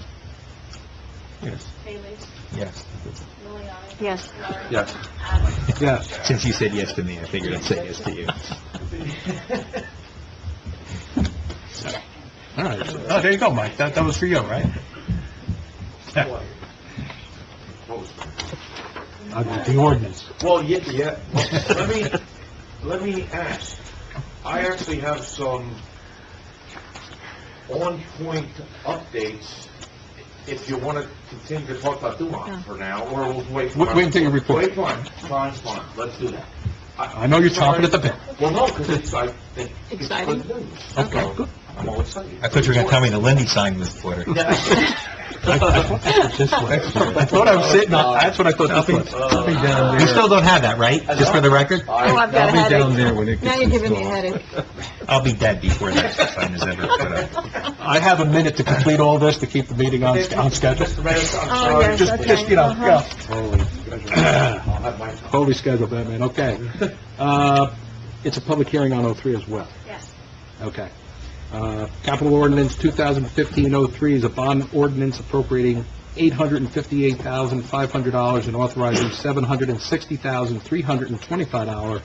Yes. Bailey? Yes. Miliani? Yes. Yes. Adams? Yes. Since you said yes to me, I figured I'd say yes to you. All right. Oh, there you go, Mike. That was for you, right? The ordinance. Well, yeah. Let me ask. I actually have some on-point updates, if you want to continue to talk about Dumont for now, or we'll wait for... Wait until you report. Wait, fine, let's do that. I know you're chomping at the bit. Well, no, because I think it's Exciting. good news. Okay, good. I'm all excited. I thought you were going to tell me the Lindy sign was Twitter. I thought I was sitting on, that's what I thought this was. I'll be down You there. still don't have that, right? Just for the record? Oh, I've got a I'll be down headache. there when it Now gets you're giving me a installed. headache. I'll be dead before that sign is ever put up. I have a minute to complete all this to keep the meeting on schedule. Mr. Mayor, I'm Oh, sorry. yes, Just, okay. you know, Uh-huh. I'll have my... Holy schedule, Batman, okay. It's a public hearing on 03 as well. Yes. Okay. Capital Ordinance 2015-03 is a bond ordinance appropriating $858,500 and authorizing $760,325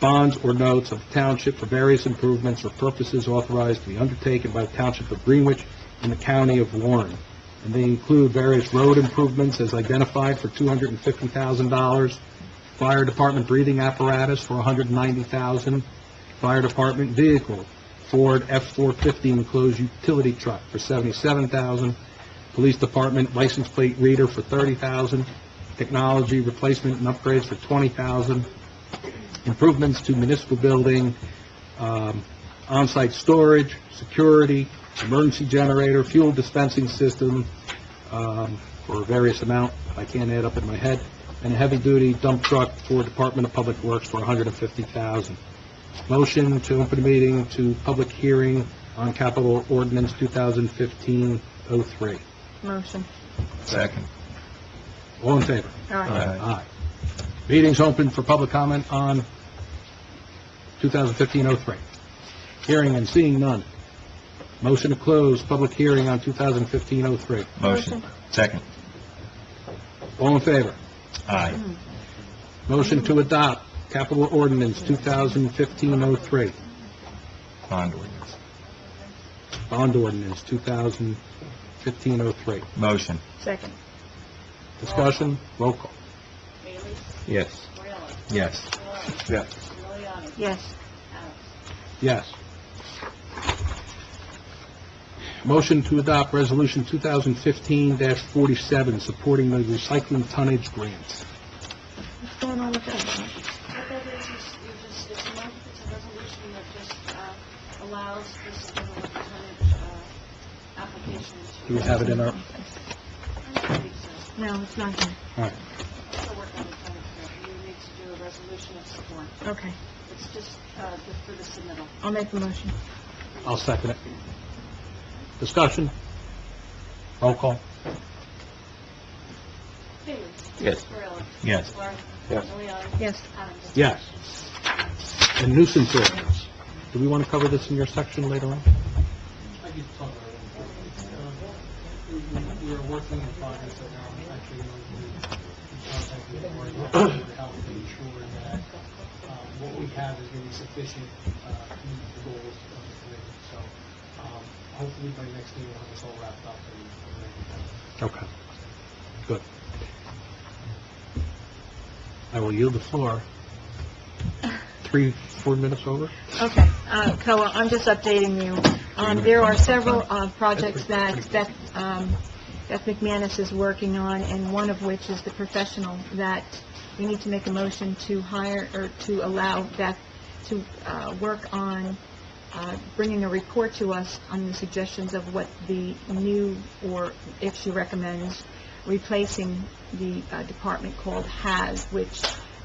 bonds or notes of the township for various improvements or purposes authorized to be undertaken by the Township of Greenwich in the County of Warren. And they include various road improvements as identified for $250,000, fire department breathing apparatus for $190,000, fire department vehicle, Ford F-450 enclosed utility truck for $77,000, police department license plate reader for $30,000, technology replacement and upgrades for $20,000, improvements to municipal building, on-site storage, security, emergency generator, fuel dispensing system, for various amount, I can't add up in my head, and a heavy-duty dump truck for Department of Public Works for $150,000. Motion to open the meeting to public hearing on Capital Ordinance 2015-03. Motion. Second. All in favor? All right. Aye. Meeting's open for public comment on 2015-03. Hearing and seeing none. Motion to close public hearing on 2015-03. Motion. Second. All in favor? Aye. Motion to adopt Capital Ordinance 2015-03. Bond ordinance. Bond Ordinance 2015-03. Motion. Second. Discussion, roll call. Bailey? Yes. Morelos? Yes. Milani? Yes. Miliani? Yes. Adams? Yes. Motion to adopt Resolution 2015-47, supporting the recycling tonnage grant. What's going on with that? What that is it's a resolution that just allows this tonnage application to... Do we have it in our, I believe so. No, it's not here. all right. Still working on the tonnage grant. You need to do a resolution of support. Okay. It's just for the submittal. I'll make the motion. I'll second it. Discussion? Roll call. Bailey? Yes. Morelos? Yes. Moore? Yes. Miliani? Yes. Adams? Yes. And nuisance ordinance. Do we want to cover this in your section later on? I could talk about it. We're working in progress right now, actually, contacting the board to help ensure that what we have is going to be sufficient to meet the goals of the committee. So hopefully by next meeting, we'll have this all wrapped up and ready to go. Okay. Good. I will yield the floor. 3-4 minutes over? Okay, COA, I'm just updating you. There are several projects that Beth McManus is working on, and one of which is the professional that we need to make a motion to hire, or to allow Beth to work on bringing a report to us on the suggestions of what the new, or if she recommends, replacing the department called HAS, which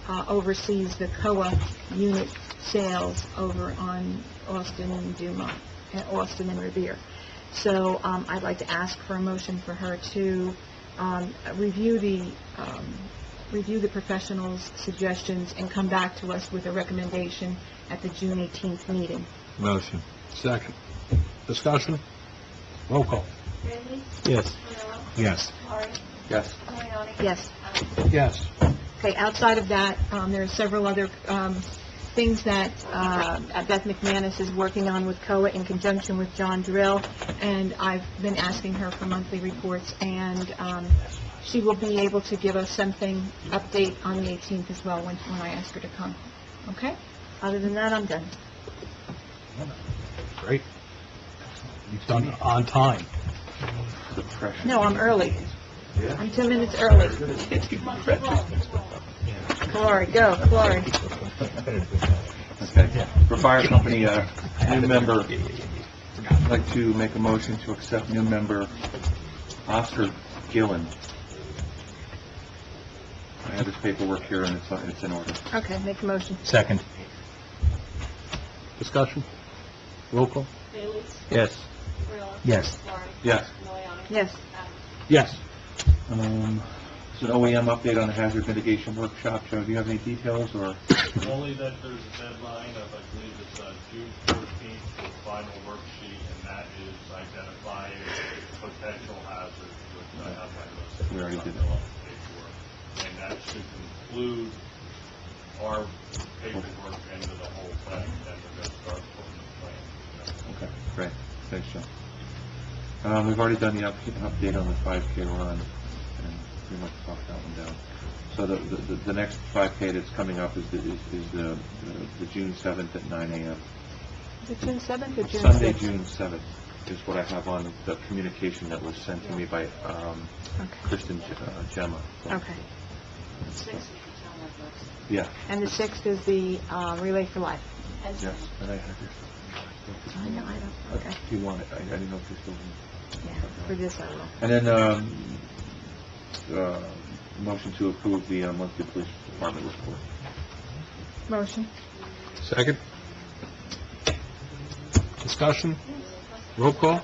oversees the COA unit sales over on Austin and Dumont, Austin and Revere. So I'd like to ask for a motion for her to review the professionals' suggestions and come back to us with a recommendation at the June 18th meeting. Motion. Second. Discussion? Roll call. Bailey? Yes. Cordero? Yes. Laurie? Yes. Miliani? Yes. Yes. Okay, outside of that, there are several other things that Beth McManus is working on with COA in conjunction with John Drill, and I've been asking her for monthly reports, and she will be able to give us something, update on the 18th as well when I ask her to come. Okay? Other than that, I'm done. Great. You've done it on time. The pressure. No, I'm early. I'm 2 minutes early. Glory, go, Glory. Okay. For fire company, new member, I'd like to make a motion to accept new member Oscar Gillen. I have his paperwork here, and it's in order. Okay, make a motion. Second. Discussion? Roll call. Bailey? Yes. Cordero? Yes. Laurie? Yes. Miliani? Yes. Adams? Yes. It's an OEM update on the hazard mitigation workshop. Joe, do you have any details, or? Only that there's a deadline of, I believe it's June 14th for the final worksheet, and that is identifying potential hazards, which I have my list. We already did that. And that should conclude our paperwork into the whole thing, and we're going to start putting the plan. Okay, great. Thanks, Joe. We've already done the update on the 5K run, and pretty much talked that one down. So the next 5K that's coming up is the June 7th at 9 a.m. Is it June 7th or June 6th? Sunday, June 7th is what I have on the communication that was sent to me by Kristen Gemma. Okay. 6th is the town networks. Yeah. And the 6th is the Relay for Life. Yes, and I have this. I know, I don't, okay. Do you want it? I didn't know if you still Yeah, for this I will. And then, motion to approve the monthly police department report. Motion. Second. Discussion? Roll call?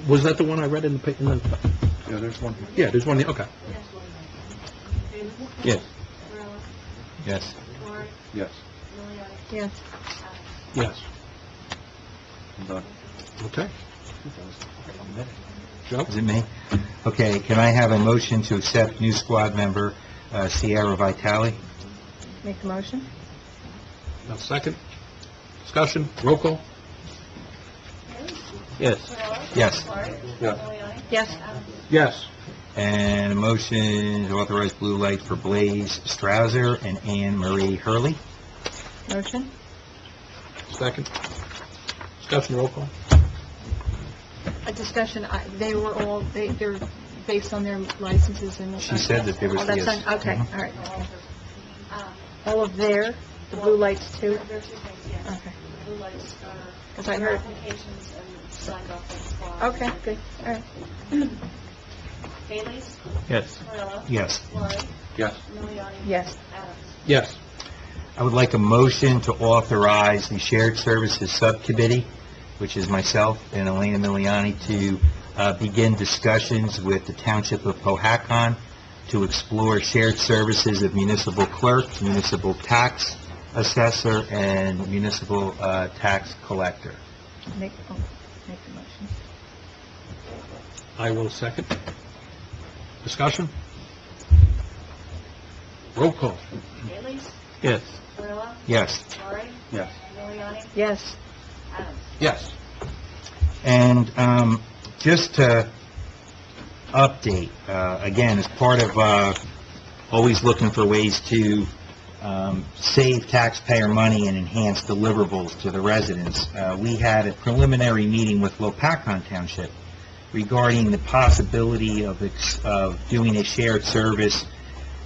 Was that the one I read in the... Yeah, there's one. Yeah, there's one, okay. Bailey? Yes. Cordero? Yes. Laurie? Yes, Miliani? Yes. Adams? Yes. I'm done. Okay. Joe? Is it me? Okay, can I have a motion to accept new squad member Sierra Vitale? Make the motion. Now, second. Discussion? Roll call? Yes. Cordero? Yes. Laurie? Yeah. Miliani? Yes. Adams? Yes. And a motion to authorize blue lights for Blaze Strouser and Anne Marie Hurley? Motion. Second. Discussion? Roll call? A discussion, they were all, they're based on their licenses and... She said that there was, Oh, that's yes. fine, okay, all right. Um, All of their, the blue lights too? There are two things, yes. Okay. The blue lights are... 'Cause I heard- Applications and signed off by the squad. Okay, good, all right. Bailey's? Yes. Cordero? Yes. Laurie? Yes. Miliani? Yes. Adams? Yes. I would like a motion to authorize the Shared Services Subcommittee, which is myself and Elena Miliani, to begin discussions with the Township of Cohasset to explore shared services of municipal clerk, municipal tax assessor, and municipal tax collector. Make the motion. I will second. Discussion? Roll call? Bailey's? Yes. Cordero? Yes. Laurie? Yes. Miliani? Yes. Adams? Yes. And just to update, again, as part of always looking for ways to save taxpayer money and enhance deliverables to the residents. We had a preliminary meeting with Lopakon Township regarding the possibility of doing a shared service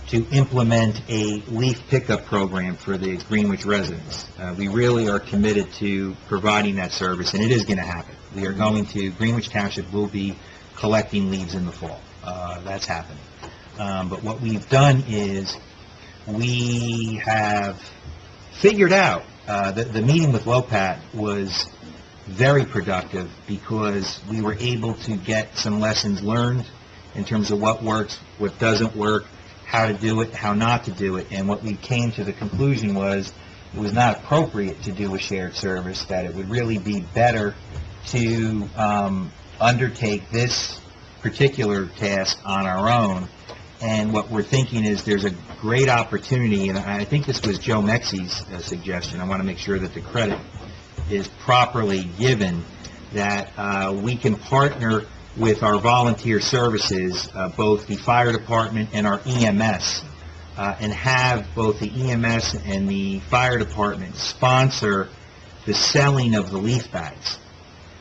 to implement a leaf pickup program for the Greenwich residents. We really are committed to providing that service, and it is going to happen. Greenwich Township will be collecting leaves in the fall. That's happened. But what we've done is we have figured out, the meeting with Lopat was very productive because we were able to get some lessons learned in terms of what works, what doesn't work, how to do it, how not to do it. And what we came to the conclusion was it was not appropriate to do a shared service, that it would really be better to undertake this particular task on our own. And what we're thinking is there's a great opportunity, and I think this was Joe Mexi's suggestion. I want to make sure that the credit is properly given, that we can partner with our volunteer services, both the fire department and our EMS, and have both the EMS and the fire department sponsor the selling of the leaf bags,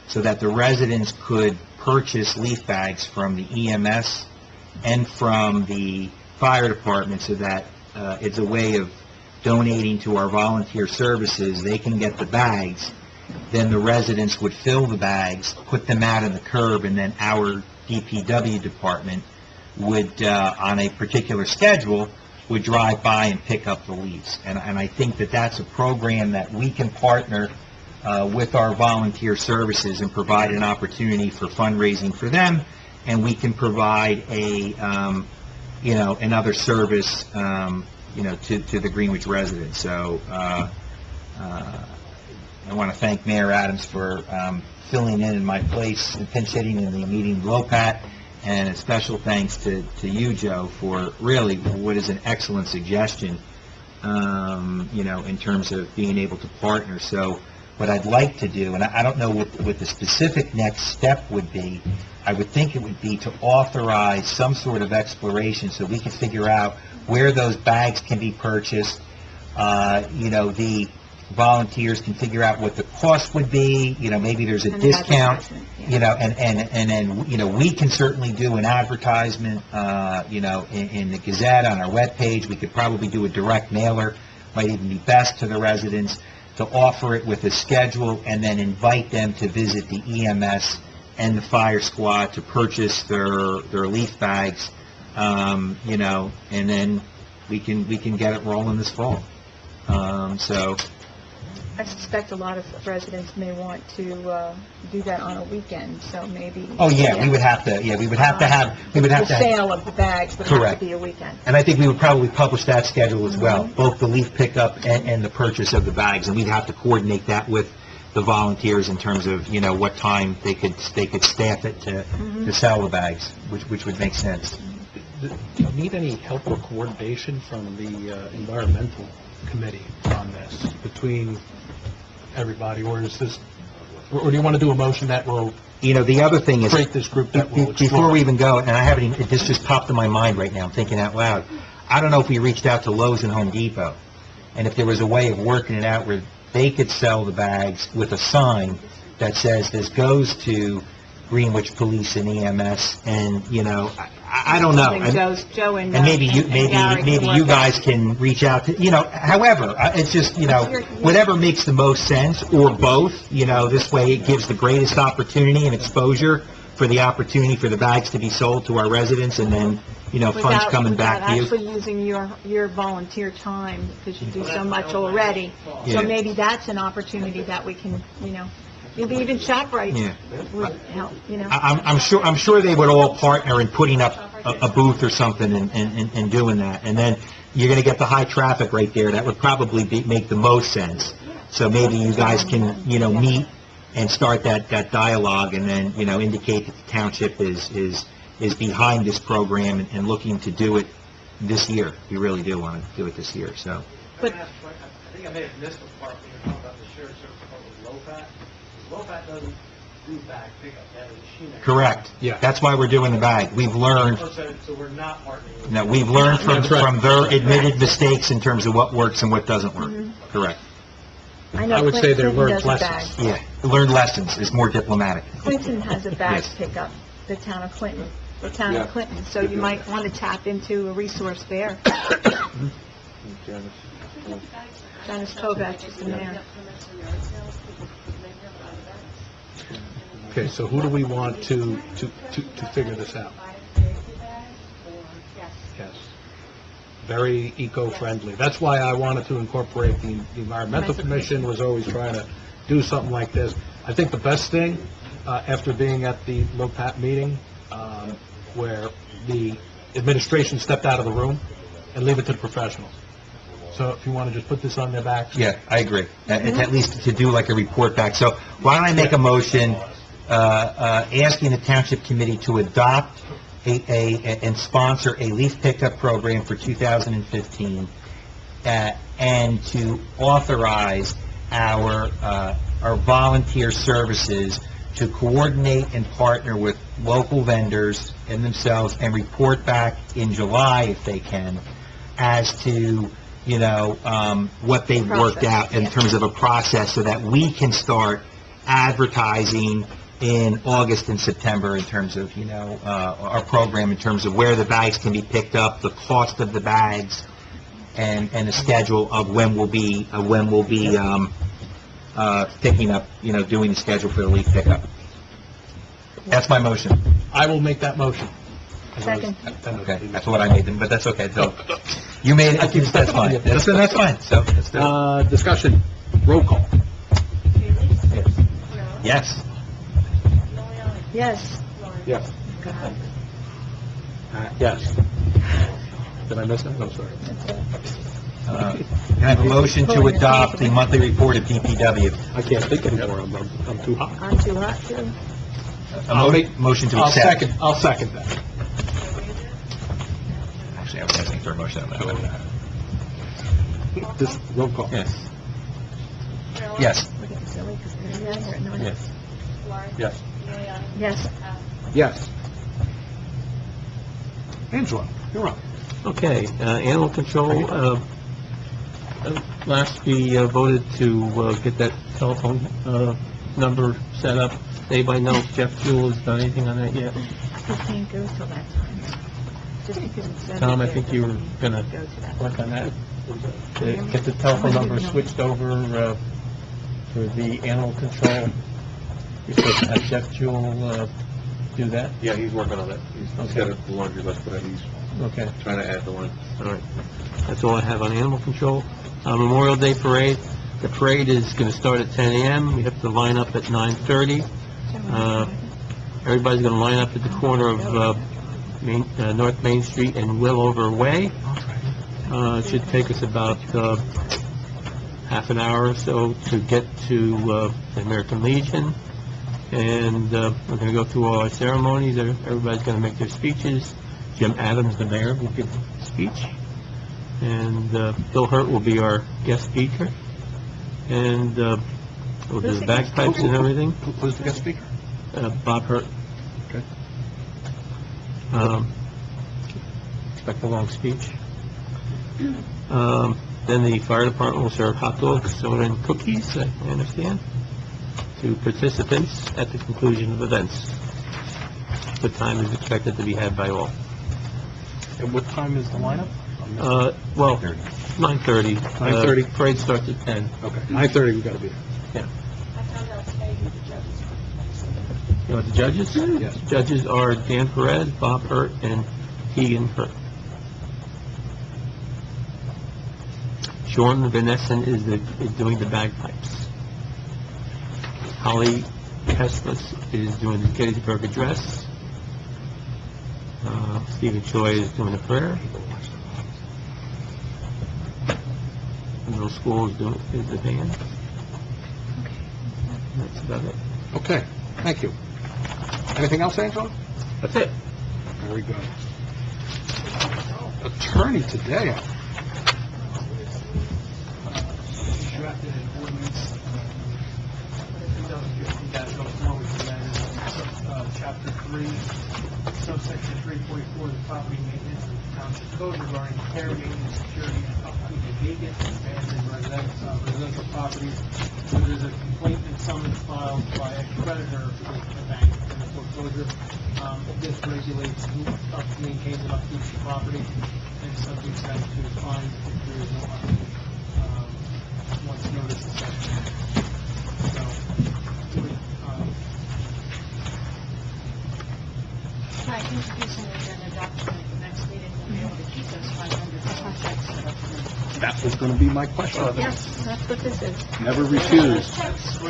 so that the residents could purchase leaf bags from the EMS and from the fire department, so that it's a way of donating to our volunteer services. They can get the bags, then the residents would fill the bags, put them out on the curb, and then our DPW department would, on a particular schedule, would drive by and pick up the leaves. And I think that that's a program that we can partner with our volunteer services and provide an opportunity for fundraising for them, and we can provide a, another service, to the Greenwich residents. So, I want to thank Mayor Adams for filling in my place and pinch hitting in the meeting with Lopat, and a special thanks to you, Joe, for really what is an excellent suggestion, in terms of being able to partner. So what I'd like to do, and I don't know what the specific next step would be, I would think it would be to authorize some sort of exploration so we can figure out where those bags can be purchased. The volunteers can figure out what the cost would be, maybe there's a discount, and then, we can certainly do an advertisement, in the Gazette, on our webpage. We could probably do a direct mailer, might even be best to the residents, to offer it with a schedule, and then invite them to visit the EMS and the fire squad to purchase their leaf bags, and then we can get it rolling this fall. So I suspect a lot of residents may want to do that on a weekend, so maybe... Oh, yeah, we would have to have... The sale of the bags would have Correct. to be a weekend. And I think we would probably publish that schedule as well, both the leaf pickup and the purchase of the bags, and we'd have to coordinate that with the volunteers in terms of, what time they could staff it to sell the bags, which would make sense. Do you need any help or coordination from the environmental committee on this, between everybody, or is this, or do you want to do a motion that will the other thing is, create this group that will explore? Before we even go, and I haven't even, this just popped in my mind right now, I'm thinking out loud, I don't know if we reached out to Lowe's and Home Depot, and if there was a way of working it out where they could sell the bags with a sign that says this goes to Greenwich Police and EMS, and, I don't know. Joe and maybe you Gary guys can reach out to, however, it's just, whatever makes the most sense, or both, this way it gives the greatest opportunity and exposure for the opportunity for the bags to be sold to our residents, and then, funds coming back to you. Without actually using your volunteer time, because you do so much already. So maybe that's an opportunity that we can, maybe even ShopRite would help, I'm sure they would all partner in putting up a booth or something and doing that. And then you're going to get the high traffic right there. That would probably make the most sense. So maybe you guys can, meet and start that dialogue, and then, indicate that the township is behind this program and looking to do it this year. We really do want to do it this year, so. But I think I may have missed the part when you're talking about the shared service part with Lopat. Lopat doesn't do bag pickup, they have a machine. that- Correct. Yeah. That's why we're doing the bag. We've learned, So we're not partnering with. no, we've learned from, That's right. from their admitted mistakes in terms of what works and what doesn't work. Correct. I know I would say they're Clinton learned does a lessons. bag. Yeah, learned lessons is more diplomatic. Clinton has a bag Yes. pickup, the town of Clinton, the town Yeah. of Clinton, so you might want to tap into a resource there. Dennis Kovac is the mayor. Okay, so who do we want to figure this out? Yes. Very eco-friendly. That's why I wanted to incorporate the Environmental Commission, was always trying to do something like this. I think the best thing, after being at the LoPAT meeting, where the administration stepped out of the room, and leave it to the professionals. So if you want to just put this on their backs. Yeah, I agree. At least to do like a report back. So why don't I make a motion, asking the Township Committee to adopt and sponsor a leaf pickup program for 2015, and to authorize our volunteer services to coordinate and partner with local vendors and themselves and report back in July, if they can, as to, you know, what they've worked out in terms of a process, so that we can start advertising in August and September in terms of, you know, our program, in terms of where the bags can be picked up, the cost of the bags, and a schedule of when we'll be picking up, you know, doing the schedule for the leaf pickup. That's my motion. I will make that motion. Second. Okay, that's what I made them, but that's okay. So you made it, that's fine. That's fine. So, let's do it. Discussion, roll call. Yes. Yes. Yes. Yes. Did I miss that? I'm sorry. Can I have a motion to adopt the monthly report of DPW? I can't think anymore, I'm too hot. I'm too hot, too. Motion to I'll accept. second that. Actually, I was asking for a motion on that. This, roll call. Yes. Yes. We're getting silly because they're not here. No, no. Yes. Yes. Yes. Yes. Angela, you're up. Okay, animal control, last we voted to get that telephone number set up. Anybody know if Jeff Jewell has done anything on that yet? We can't go till that time. Just because it said Tom, it I there think you were doesn't gonna go to that. work on that. To get the telephone number switched over for the animal control. You're supposed to have Jeff Jewell do that? Yeah, he's working on it. He's got a laundry list, but he's Okay. trying to add the one. All right. That's all I have on animal control. Memorial Day Parade. The parade is going to start at 10 a.m. We have to line up at 9:30. Everybody's going to line up at the corner of North Main Street and Willover Way. It should take us about half an hour or so to get to the American Legion. And we're going to go through all our ceremonies. Everybody's going to make their speeches. Jim Adams, the mayor, will give a speech. And Bill Hurt will be our guest speaker. And we'll do the bagpipes and everything. Who's the guest speaker? Bob Hurt. Okay. Expect a long speech. Then the fire department will serve hot dogs, soda, and cookies, I understand, to participants at the conclusion of events. The time is expected to be had by all. And what time is the lineup? Well, 9:30. 9:30. Parade starts at 10. Okay, 9:30, we gotta be there. I found out today who the judges You know what the judges? Yes. Judges are Dan Perez, Bob Hurt, and Keegan Hurt. Sean Vanesson is doing the bagpipes. Holly Hessless is doing the Gettysburg Address. Stephen Choi is doing the prayer. Middle school is the band. That's about it. Okay, thank you. Anything else, Angela? That's it. Very good. Attorney today. 3, subsection 344 of the property maintenance of the township code regarding care, maintenance, security, and upkeep of vacant and abandoned residential properties. So there's a complaint and summons filed by a creditor with the bank in the foreclosure. This regulates who maintains and upkeeps the property and subjects that to fines if there is no upkeep once notice is sent. So, By introducing it and adopting it at the next meeting, we'll be able to keep those 500 contracts set up for them. That was going to be my question. Yes, that's what this is. Never refused. Checks, and we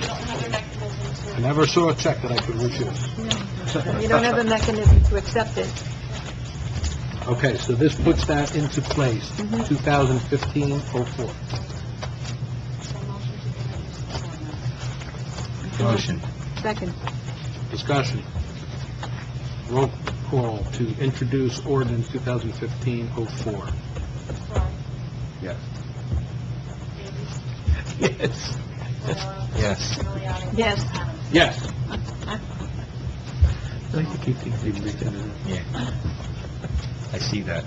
don't have a mechanism I to... never saw a check that I could refuse. You don't have a mechanism to accept it. Okay, so this puts that into place, 2015-04. Motion. Second. Discussion. Roll call to introduce ordinance 2015-04. Yes. Yes. Yes. Yes. Yes. I like to keep things even. Yeah. I see that.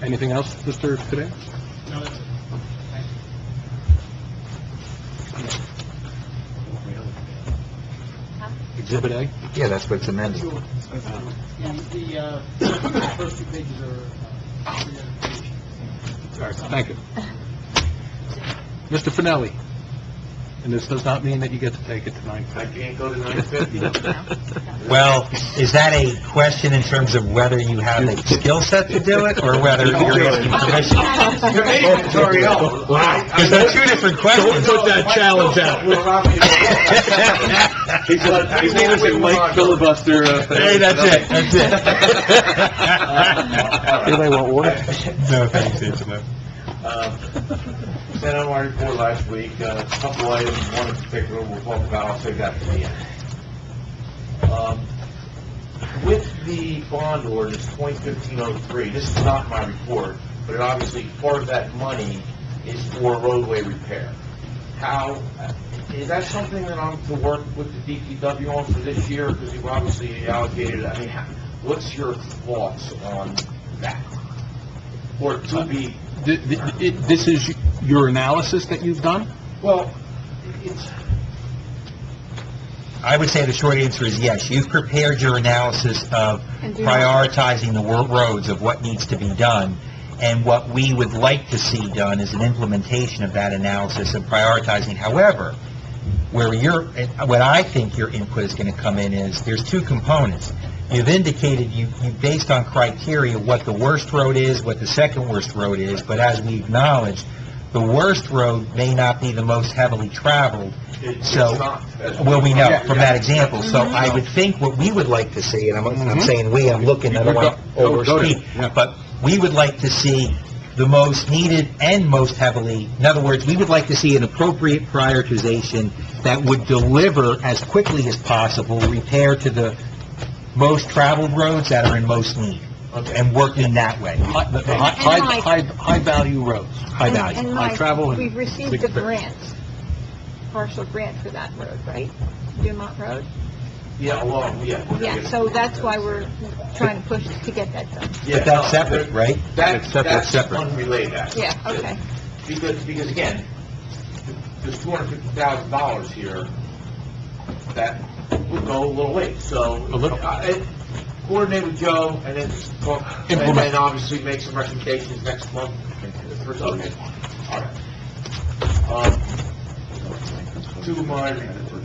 Anything else, Mr. Today? No, that's it. Exhibit A? Yeah, that's what's amended. The first two pages are, All right, thank you. Mr. Finelli, and this does not mean that you get to take it to 9:50. I can't go to 9:50. Well, is that a question in terms of whether you have the skill set to do it, or whether you're asking permission? Your agent's already out. Because they're two different questions. Don't put that challenge out. His name is Mike Filibuster. Hey, that's it, that's it. Anybody want water? No, thanks, Angela. Sent out my report last week, a couple items, one in particular we'll talk about, I'll save that for the end. With the bond ordinance 2015-03, this is not my report, but it obviously, part of that money is for roadway repair. How, is that something that I'm to work with the DPW on for this year? Because you've obviously allocated, I mean, what's your thoughts on that? Or to be... This is your analysis that you've done? Well, it's... I would say the short answer is yes. You've prepared your analysis of prioritizing the roads of what needs to be done, and what we would like to see done is an implementation of that analysis and prioritizing. However, what I think your input is going to come in is, there's two components. You've indicated you based on criteria what the worst road is, what the second worst road is, but as we acknowledged, the worst road may not be the most heavily traveled. So, well, we know from that example. So I would think what we would like to see, and I'm saying we, I'm looking, I don't want to overspeak, but we would like to see the most needed and most heavily, in other words, we would like to see an appropriate prioritization that would deliver as quickly as possible repair to the most traveled roads that are in most need, and work in that way. High-value roads. High value. And High travel and we've received big the trips. grant, partial grant for that road, right? Dumont Road? Yeah, well, yeah. Yeah, so that's why we're trying to push to get that done. Yeah, But that's separate, right? That's separate. unrelated, actually. Yeah, okay. Because again, there's $250,000 here that would go a little ways, so coordinate with Joe, and then talk, and then obviously make some recommendations next month. Okay, all right. To my report,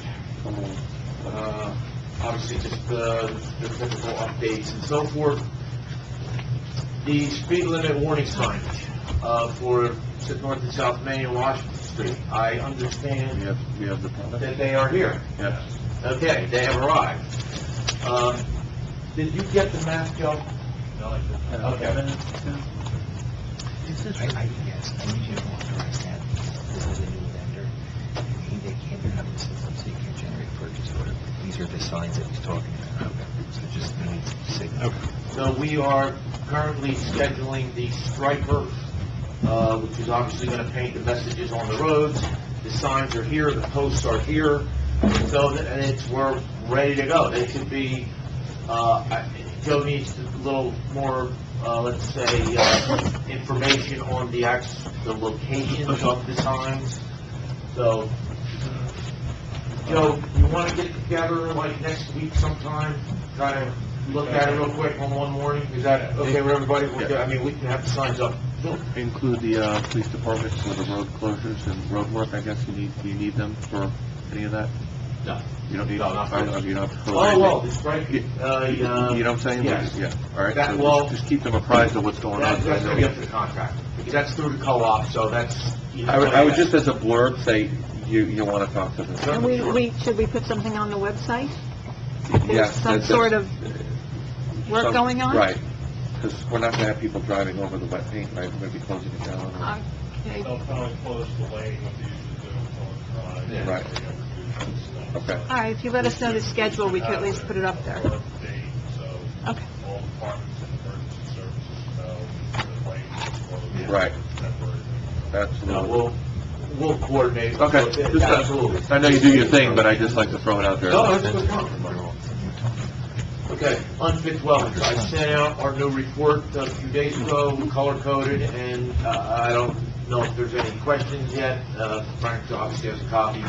obviously just the typical updates and so forth. The speed limit warning signage for North and South Main and Washington Street. I understand We have the... that they are here. Yes. Okay, they have arrived. Did you get the map, Joe? No, I didn't. Okay. Yes, I need you to authorize that. This is a new vendor. They can't have the system, so you can't generate purchase order. These are the signs that he's talking about. So just need signal. So we are currently scheduling the striper which is obviously going to paint the messages on the roads. The signs are here, the posts are here, so we're ready to go. They should be, Joe needs a little more, let's say, information on the locations of the signs. So, Joe, you want to get together like next week sometime, try to look at it real quick on one morning? Is that okay with everybody? I mean, we can have the signs up. Include the police department for the road closures and road work, I guess. Do you need them for any of that? No. You don't need, No, not for you don't have to. Oh, well, it's right. You know what I'm saying? Yes. Yeah, all right. That- So well, just keep them apprised of what's going on. That's going to be up to the contractor, because that's through the co-op, so that's... I would just, as a blurb, say you want to talk to them. And should we put something on the website? Yeah, There's some sort of work going on? Right, because we're not going to have people driving over the wet paint, right? We're going to be closing it down. Okay. They'll probably close the lane what they usually do on Drive. Yeah. Right. They never do that stuff. Okay. All right, if you let us know the schedule, we could at least put it up there. So Okay. all departments and emergency services know the lane is closed. Right. Temporary. Absolutely. No, we'll coordinate. Okay, just, Absolutely. I know you do your thing, but I just like to throw it out there. No, that's good. Okay, unfit dwellings. I sent out our new report a few days ago, color-coded, and I don't know if there's any questions yet. Frank obviously has a copy.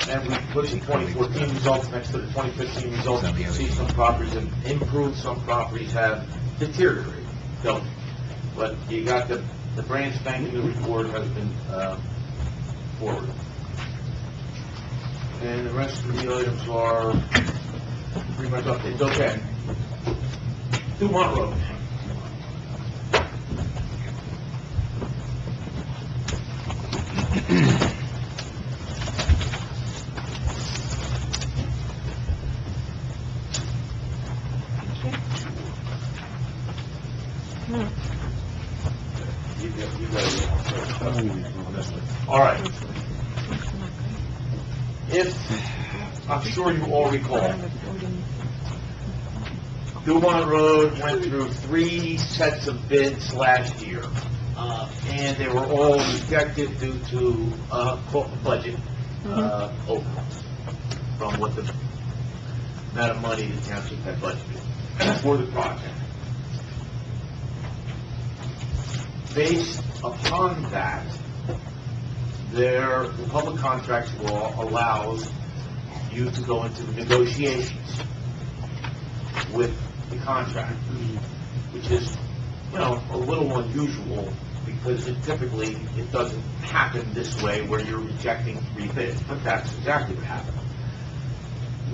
And we put the 2014 results next to the 2015 results. You can see some properties have improved, some properties have deteriorated. So, but you got the brand spanking new report has been forwarded. And the rest of the items are pretty much updated. Okay. Dumont Road. You got it on this one. All right. If, I'm sure you all recall, Dumont Road went through 3 sets of bids last year, and they were all rejected due to budget overruns from what the amount of money the township had budgeted for the project. Based upon that, the public contracts law allows you to go into negotiations with the contractor, which is, a little unusual because typically it doesn't happen this way where you're rejecting 3 bids, but that's exactly what happened.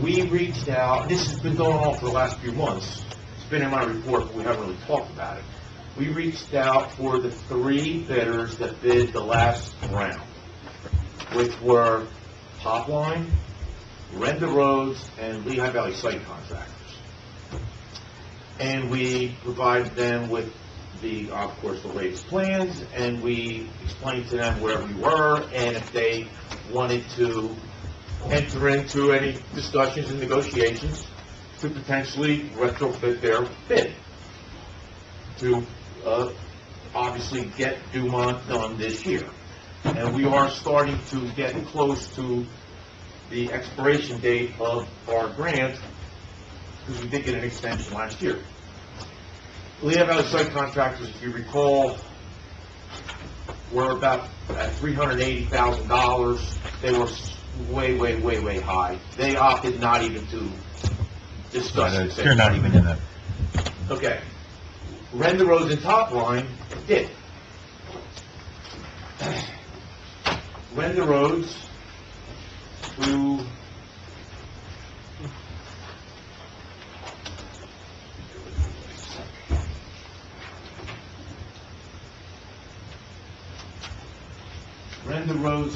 We reached out, this has been going on for the last few months, it's been in my report, but we haven't really talked about it. We reached out for the 3 bidders that bid the last round, which were Top Line, Rent the Roads, and Lehigh Valley Site Contractors. And we provided them with of course, the latest plans, and we explained to them where we were, and if they wanted to enter into any discussions and negotiations to potentially retrofit their bid to obviously get Dumont done this year. And we are starting to get close to the expiration date of our grant, because we did get an extension last year. Lehigh Valley Site Contractors, if you recall, were about at $380,000. They were way high. They opted not even to discuss it. You're not even in the... Okay. Rent the Roads and Top Line did. Rent the Roads through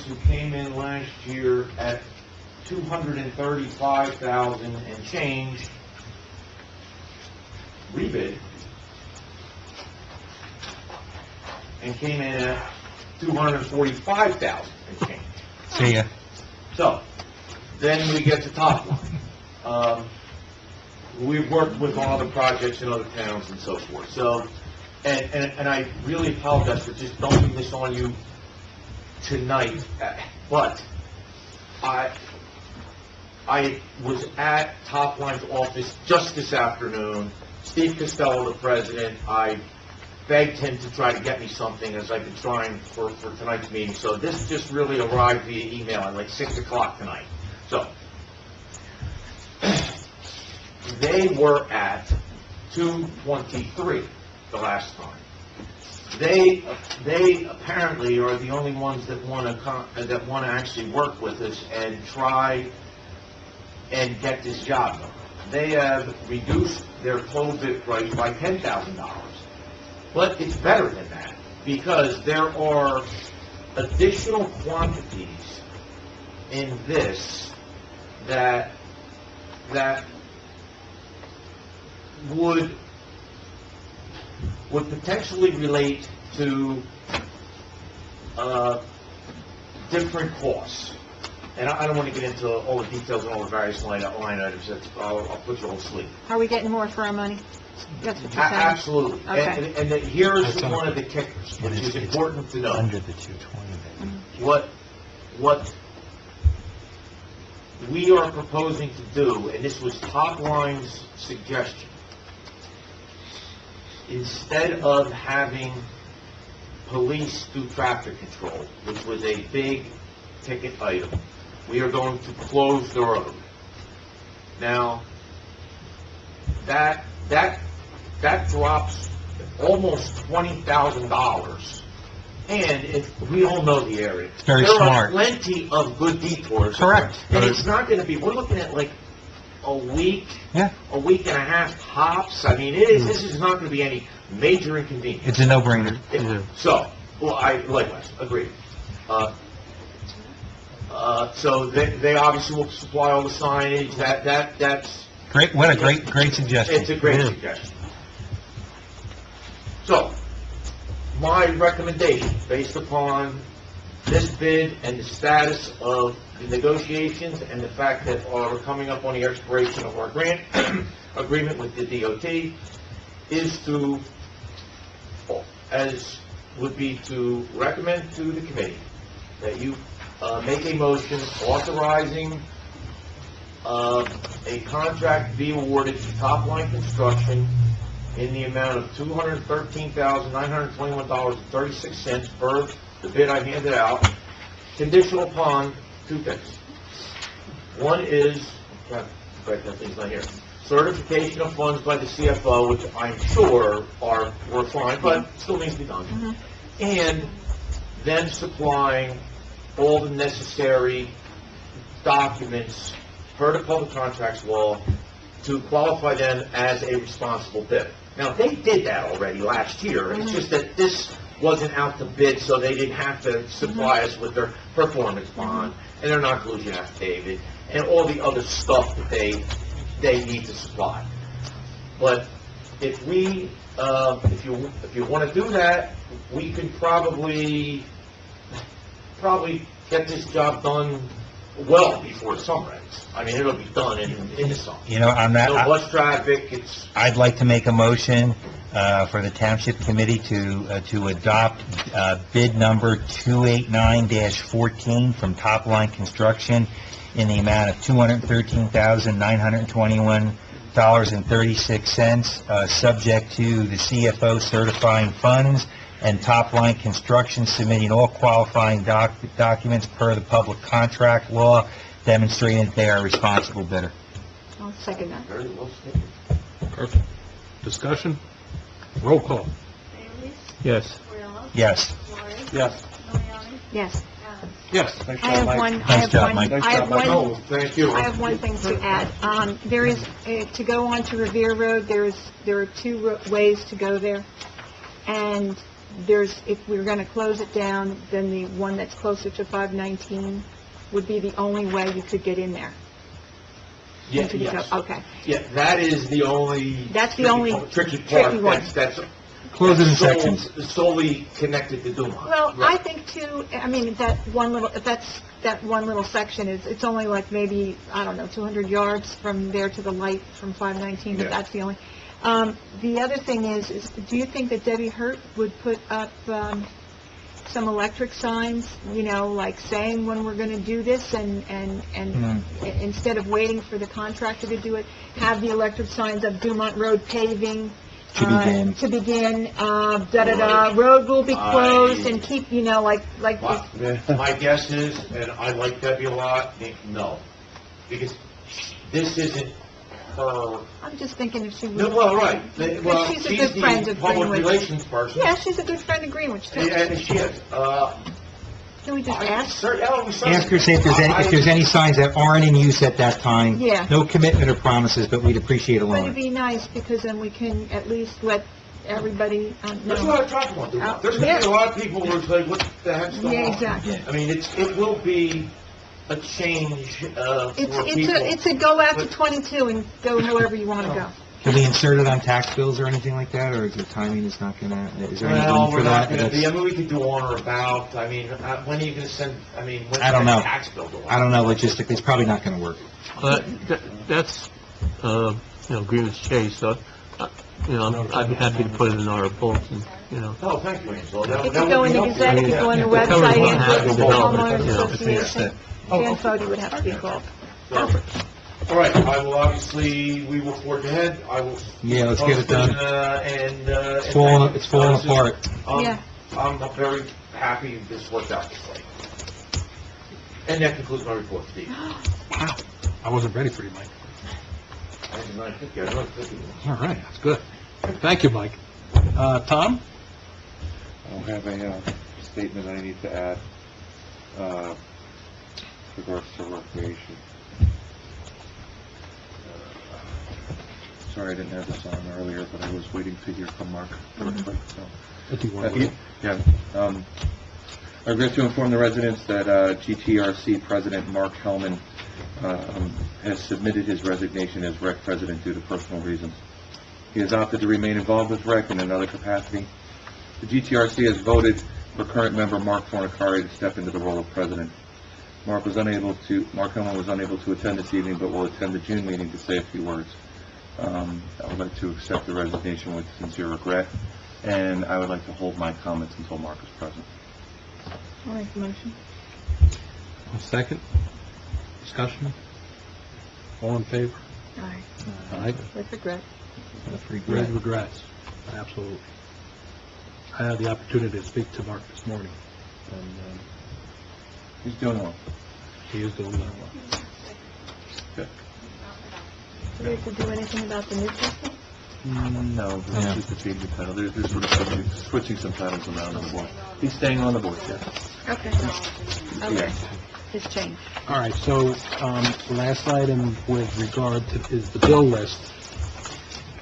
who came in last year at $235,000 and change, rebid, and came in at $245,000 and change. See ya. So, then we get to Top Line. We've worked with on other projects in other towns and so forth. So, and I really apologize for just dumping this on you tonight, but I was at Topline's office just this afternoon. Steve Costello, the president, I begged him to try to get me something as I've been trying for tonight's meeting. So this just really arrived via email at like 6 o'clock tonight. So they were at 223 the last time. They apparently are the only ones that want to actually work with us and try and get this job done. They have reduced their total bid price by $10,000. But it's better than that, because there are additional quantities in this that would potentially relate to different costs. And I don't want to get into all the details and all the various line items. I'll put you on sleep. Are we getting more for our money? That's what you're saying? Absolutely. Okay. And here's one of the kickers, which is important to know. Under the 220. What we are proposing to do, and this was Topline's suggestion, instead of having police do traffic control, which was a big ticket item, we are going to close the road. Now, that drops almost $20,000. And if we all know the area, Very there smart. are plenty of good detours. Correct. And it's not going to be, we're looking at like a week, Yeah. a week and a half tops. I mean, this is not going to be any major inconvenience. It's a no-brainer. Yeah. So, well, I likewise agree. So they obviously will supply all the signage. That's Great, what a great suggestion. it's a great Yeah. suggestion. So, my recommendation, based upon this bid and the status of the negotiations and the fact that we're coming up on the expiration of our grant agreement with the DOT, is to, as would be to recommend to the committee that you make a motion authorizing a contract be awarded to Topline Construction in the amount of $213,921.36 per the bid I handed out, conditional upon two things. One is, correct, that thing's not here, certification of funds by the CFO, which I'm sure were fine, but still needs to be done. And then supplying all the necessary documents per the public contracts law to qualify them as a responsible bidder. Now, they did that already last year. It's just that this wasn't out to bid, so they didn't have to supply us with their performance bond and their non-collusion affidavit and all the other stuff that they need to supply. But if we, if you want to do that, we could probably get this job done well before summer ends. I mean, it'll be done in the summer. You know, on that, No bus traffic, it's, I'd like to make a motion for the Township Committee to adopt bid number 289-14 from Topline Construction in the amount of $213,921.36, subject to the CFO certifying funds and Topline Construction submitting all qualifying documents per the public contract law, demonstrating that they are a responsible bidder. I'll second that. very well stated. Perfect. Discussion? Roll call. Bailey? Yes. Cordero? Yes. Lori? Yes. Miliani? Yes. Adams? Yes. I have one, Nice job, Mike. I have Oh, one, thank you. I have one thing to add. There is, to go on to Revere Road, there are two ways to go there. And if we were going to close it down, then the one that's closer to 519 would be the only way you could get in there. Yeah, Into the yes. Okay. Yeah, that is the only... That's the only tricky part. tricky one. That's Close it in sole- sections. solely connected to Dumont. Well, I Right. think too, I mean, that one little section it's only like maybe, I don't know, 200 yards from there to the light from 519, but Yeah. that's the only, The other thing is do you think that Debbie Hurt would put up, some electric signs, like saying when we're gonna do this and instead of waiting for the contractor to do it, have the electric signs of Dumont Road paving, to begin, road will be closed, and keep, like My guess is, and I like Debbie a lot, no. Because this isn't her... I'm just thinking if she would... No, well, right. Well, she's a good friend of the public Greenwich. relations person. Yeah, she's a good friend of Greenwich, too. And she is. Can we just ask? Ask her, say if there's any signs that aren't in use at that time. Yeah. No commitment or promises, but we'd appreciate a But it'd loan. be nice, because then we can at least let everybody There's a know. lot of traffic on Dumont. There's going to be a lot of people who are like, what the heck's going on? Yeah, exactly. I mean, it will be a change for people. It's a go out to 22 and go however you want to go. Can we insert it on tax bills or anything like that, or is the timing is not gonna, is there any Well, room for we're not that? going to be, I mean, we could do on or about, I mean, when are you going to send, I mean, when's I don't the know. tax bill go on? I don't know, logistically, it's probably not gonna work. That's, Greenwich Chase, so, I'd be happy to put it in our bulletin, Oh, thank you, Angela. It could go in the Gazette, it could go on the website, and the homeowners association. Dan Fode would have to be involved. Perfect. All right, we will forge ahead, I will... Yeah, let's get it done. It's It's falling apart. Yeah. I'm very happy this worked out this way. And that concludes my report, Steve. Wow, I wasn't ready for you, Mike. I did not think you, I don't think you... All right, that's good. Thank you, Mike. Tom? I have a statement I need to add with regards to recreation. Sorry I didn't have this on earlier, but I was waiting to hear from Mark directly, so. What do you want to Yeah. I regret to inform the residents that GTRC President Mark Hellman has submitted his resignation as REC President due to personal reasons. He has opted to remain involved with REC in another capacity. The GTRC has voted for current member Mark Fornicari to step into the role of President. Mark Hellman was unable to attend this evening, but will attend the June meeting to say a few words. I would like to accept the resignation with sincere regret, and I would like to hold my comments until Mark is present. I'll make the motion. A second? Discussion? All in favor? Aye. Aye. With regret. With With regret. regrets. Absolutely. I had the opportunity to speak to Mark this morning, and He's doing well. he is doing well. Good. Do we have to do anything about the new system? No, Yeah. this is the change of title. They're sort of switching some titles around on the board. He's staying on the board, yes. Okay. Okay. Yeah. It's changed. All right, so, the last item with regard to, is the bill list.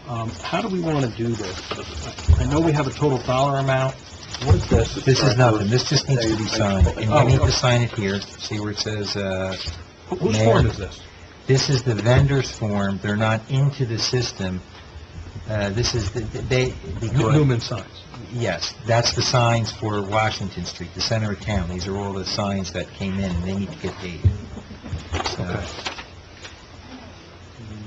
How do we want to do this? I know we have a total dollar amount. What is this? This is nothing, this just needs to be signed, and you need to sign it here, see where it says, Whose form is this? this is the vendor's form, they're not into the system. This is, Newman signs. yes, that's the signs for Washington Street, the center of town. These are all the signs that came in, and they need to get paid. So,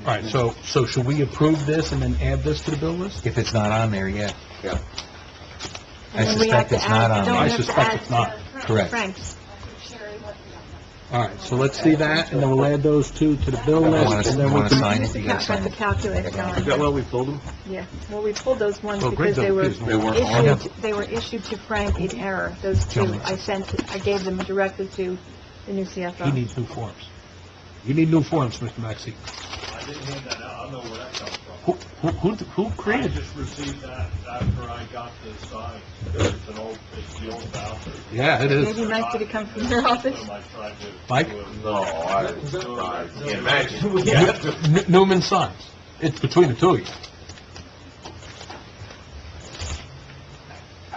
All right, so should we approve this and then add this to the bill list? if it's not on there, yeah. Yeah. I And then we have suspect to it's not add- on don't there. I have to suspect add, it's not. Correct. Frank's. All right, so let's see that, and then we'll add those two to the bill list, and then we Want to can... sign it, you gotta sign Got the it. calculator going. well we pulled them? Yeah, well, we pulled those ones Oh, great, because they were they weren't issued to Frank in error. Those two, I gave them directly to the new CFO. He needs new forms. You need new forms, Mr. Maxey. I didn't hand that out, I don't know where that comes from. Who I created it? just received that after I got the sign. It's the old voucher. Yeah, it is. Maybe nice to come from your office. So I tried to Mike? do it. No, I can't imagine. We have to... Newman signs. It's between the two of you.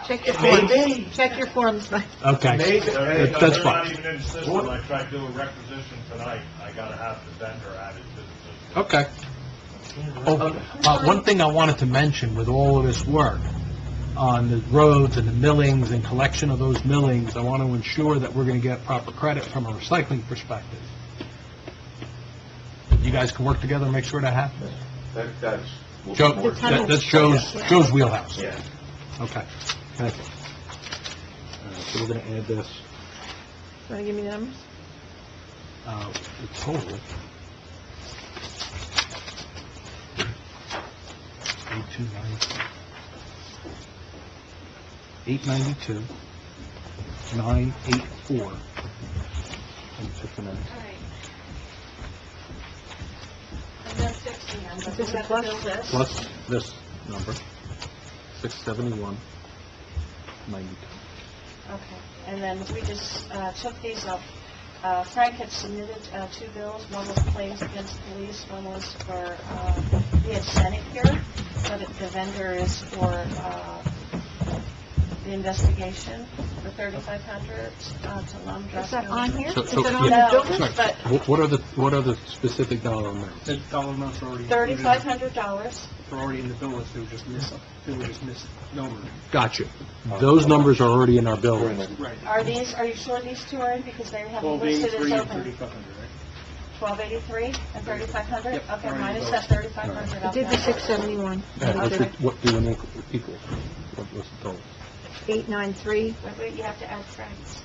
Check your Maybe. forms. Check your forms, Mike. Okay. Maybe. They're That's not fine. even in the system, I tried to do a requisition tonight, I gotta have the vendor added to the system. Okay. Oh, one thing I wanted to mention with all of this work on the roads and the millings and collection of those millings, I want to ensure that we're going to get proper credit from a recycling perspective. You guys can work together and make sure that happens. That's Joe, The tunnel. that's Joe's wheelhouse. Yeah. Okay, thank you. So we're gonna add this, Want to give me the numbers? the total. 892, 984. Let me check the numbers. All right. And then 60, and Is then this we a have plus? to bill this. Plus this number, 671, 92. Okay, and then we just took these up. Frank had submitted two bills. One was claims against police, one was for, he had sent it here, but the vendor is for the investigation for $3,500 to Lum Is that Dressing. on here? So- Is so- it on yeah. the building? No, but What are the specific dollar amounts? The dollar amounts are already included. $3,500. They're already in the bill list, they were just misnumbered. Gotcha. Those numbers are already in our bill. Right. Are you sure these two are in? Because they have them listed as 1283 and open. 3500, right? 1283 and 3,500? Yep, Okay, already minus both. that 3,500. I did the 671. What do an equal? What's the total? 893, Wait, you have to add Frank's.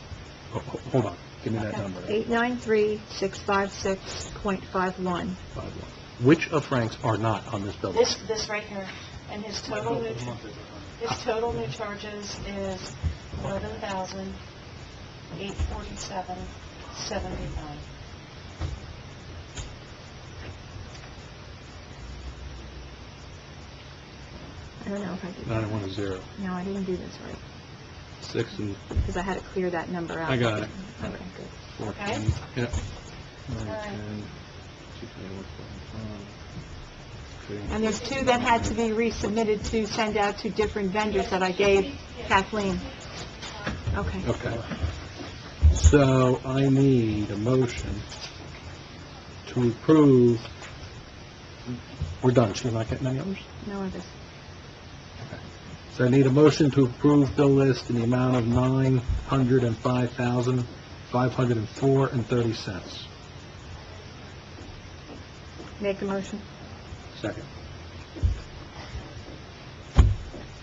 Hold on, give me that Okay. number. 893,656.51. Which of Frank's are not on this bill? This right here, and his total new charges is $11,847.79. I don't know if I did. 910. No, I didn't do this right, 6 and because I had to clear that number out. I got it. Okay, good. 14. Yep. All right. 9, And there's two that had to be resubmitted to send out to different vendors that I gave Kathleen. Okay. Okay. So I need a motion to approve, we're done, she's not getting any others? No others. So I need a motion to approve bill list in the amount of $905,504.30. Make a motion. Second.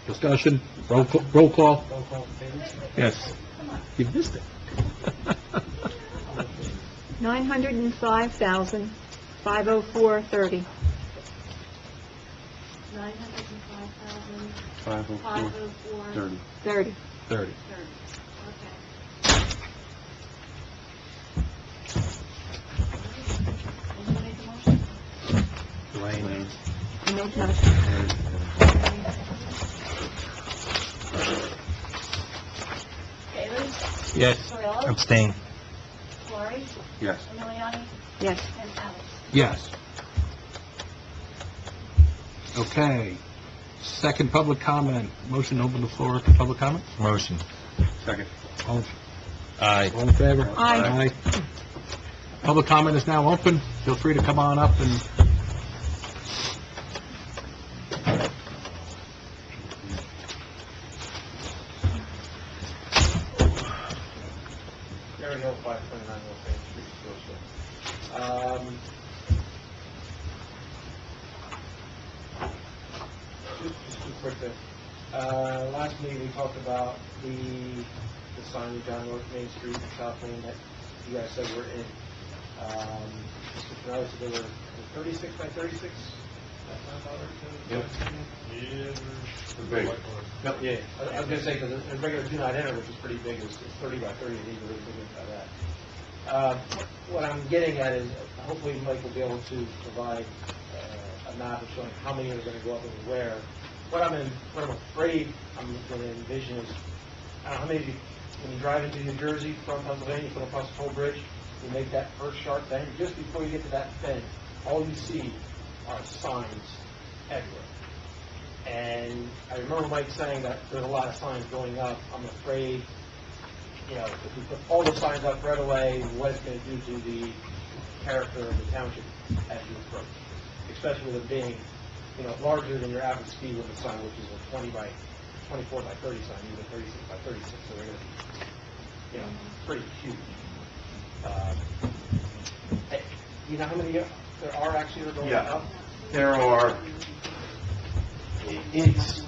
Discussion, roll call. Roll call, favor? Yes. You missed it. 905,504.30. 905,504. 504, 30. 30. Okay. Will you make a motion? Dwayne. I made the motion. David? Yes. Sorella? Abstain. Lori? Yes. Emiliani? Yes. And Alex? Yes. Okay. Second public comment. Motion to open the floor to public comment? Motion. Second. All Aye. all in favor? Aye. Public comment is now open. Feel free to come on up and... Gary Hill, 529 North Main Street, Scotia. Just two quick things. Last meeting, we talked about the signage on North Main Street, South Main, that you guys said were in. Mr. Canales said they were 36 by 36? That sound about right? Yep. Yeah, No, yeah, I was gonna say, because a regular do-not enter, which is pretty big, is 30 by 30, and these are really big by that. What I'm getting at is, hopefully Mike will be able to provide a map of showing how many are gonna go up and where. What I'm afraid I'm gonna envision is, I don't know how many of you, when you drive into New Jersey from Pennsylvania, you come across the toll bridge, you make that first sharp bend, just before you get to that bend, all you see are signs everywhere. And I remember Mike saying that there's a lot of signs going up. I'm afraid, if we put all the signs up right away, what it's going to do to the character of the township as you approach, especially with it being, larger than your average speed limit sign, which is a 24 by 30 sign, even 36 by 36. So they're going to be, pretty huge. Hey, you know how many there are actually that are going Yeah. up? There are that's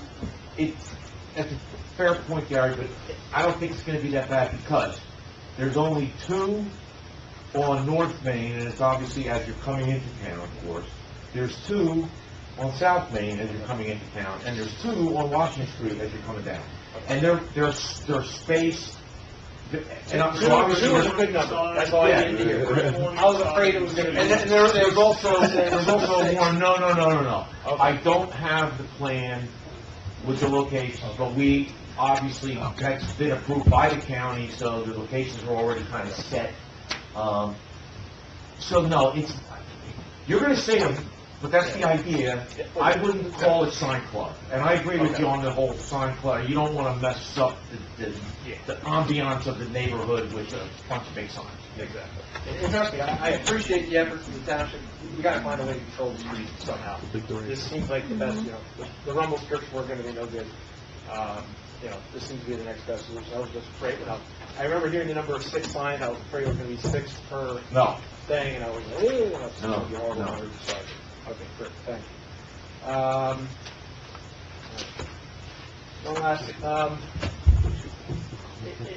a fair point, Gary, but I don't think it's gonna be that bad because there's only 2 on North Main, and it's obviously as you're coming into town, of course. There's 2 on South Main as you're coming into town, and there's 2 on Washington Street as you're coming down. And they're spaced, and I'm, so obviously... Two is a good number, that's all I needed to hear. I was afraid it was gonna be... And then there's also more, no. I don't have the plan with the locations, but we, obviously, that's been approved by the county, so the locations are already kind of set. So no, you're gonna see them, but that's the idea. I wouldn't call it sign club. And I agree with you on the whole sign club. You don't wanna mess up the ambiance of the neighborhood with a bunch of big signs. Exactly. And trust me, I appreciate the efforts of the township. We gotta find a way to control the street somehow. This seems like the best, the rumble strips were gonna be no good. This seems to be the next best solution. I was just afraid, I remember hearing the number of 6 signs, I was afraid it was gonna be 6 per thing, and I was like, ooh, that's gonna be horrible. Okay, great, thank you. One last,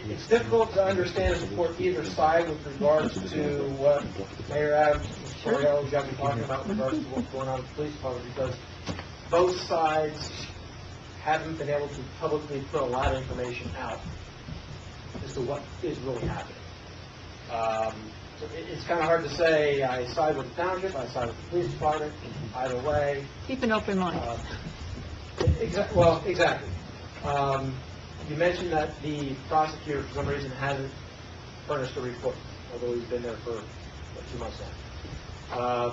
it's difficult to understand and support either side with regards to what Mayor Adams and Torriello got me talking about with regards to what's going on with the police department, because both sides haven't been able to publicly put a lot of information out as to what is really happening. So it's kind of hard to say I side with the township, I side with the police department, either way. Keep an open mind. Exactly. You mentioned that the prosecutor, for some reason, hasn't furnished a report, although he's been there for 2 months now.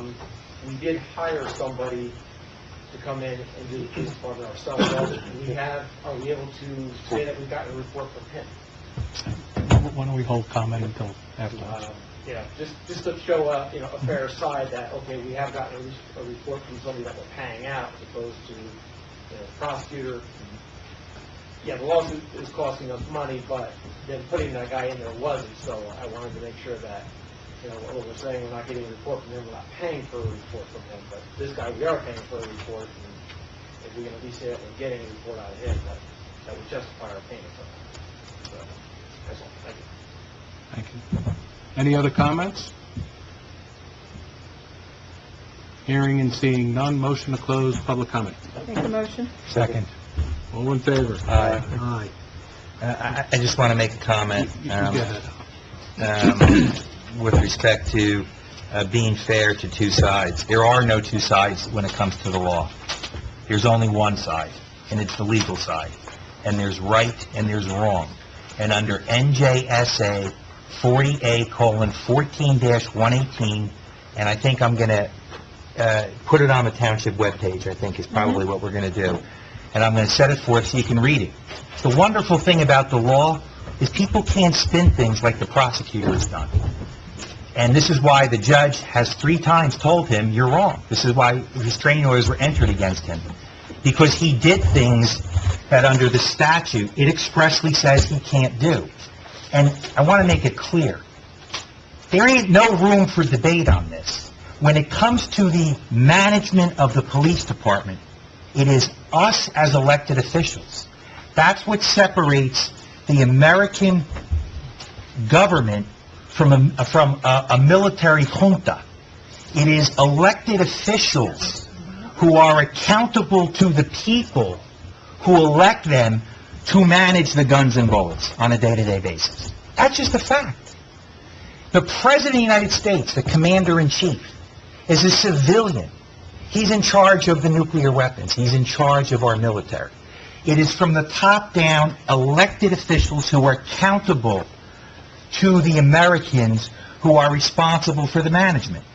We did hire somebody to come in and do the police department ourselves. Are we able to say that we've gotten a report from him? Why don't we hold comment until afterwards? Just to show a fair side that, okay, we have gotten a report from somebody that we're paying out as opposed to the prosecutor. Yeah, the lawsuit is costing us money, but then putting that guy in there wasn't, so I wanted to make sure that, what we're saying, we're not getting a report from him, we're not paying for a report from him, but this guy, we are paying for a report, and if we can at least say that we're getting a report out of him, that would justify our payment from him. So, that's all. Thank you. Thank you. Any other comments? Hearing and seeing none, motion to close public comment. Make the motion. Second. All in favor? Aye. I just want to make a comment with respect to being fair to 2 sides. There are no 2 sides when it comes to the law. There's only one side, and it's the legal side. And there's right and there's wrong. And under NJSA 40A:14-118, and I think I'm going to put it on the township webpage, I think is probably what we're going to do. And I'm going to set it forth so you can read it. The wonderful thing about the law is people can't spin things like the prosecutor has done. And this is why the judge has 3 times told him, you're wrong. This is why restraining orders were entered against him. Because he did things that under the statute, it expressly says he can't do. And I want to make it clear. There ain't no room for debate on this. When it comes to the management of the police department, it is us as elected officials. That's what separates the American government from a military junta. It is elected officials who are accountable to the people who elect them to manage the guns and bullets on a day-to-day basis. That's just a fact. The President of the United States, the Commander-in-Chief, is a civilian. He's in charge of the nuclear weapons. He's in charge of our military. It is from the top down elected officials who are accountable to the Americans who are responsible for the management.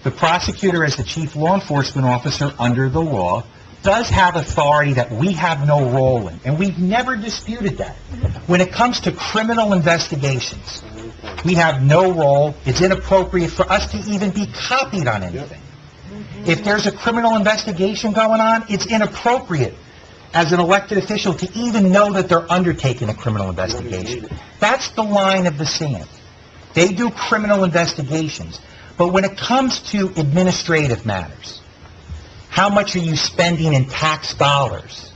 The prosecutor, as the chief law enforcement officer under the law, does have authority that we have no role in, and we've never disputed that. When it comes to criminal investigations, we have no role. It's inappropriate for us to even be copied on anything. If there's a criminal investigation going on, it's inappropriate as an elected official to even know that they're undertaking a criminal investigation. That's the line of the sand. They do criminal investigations. But when it comes to administrative matters, How much are you spending in tax dollars?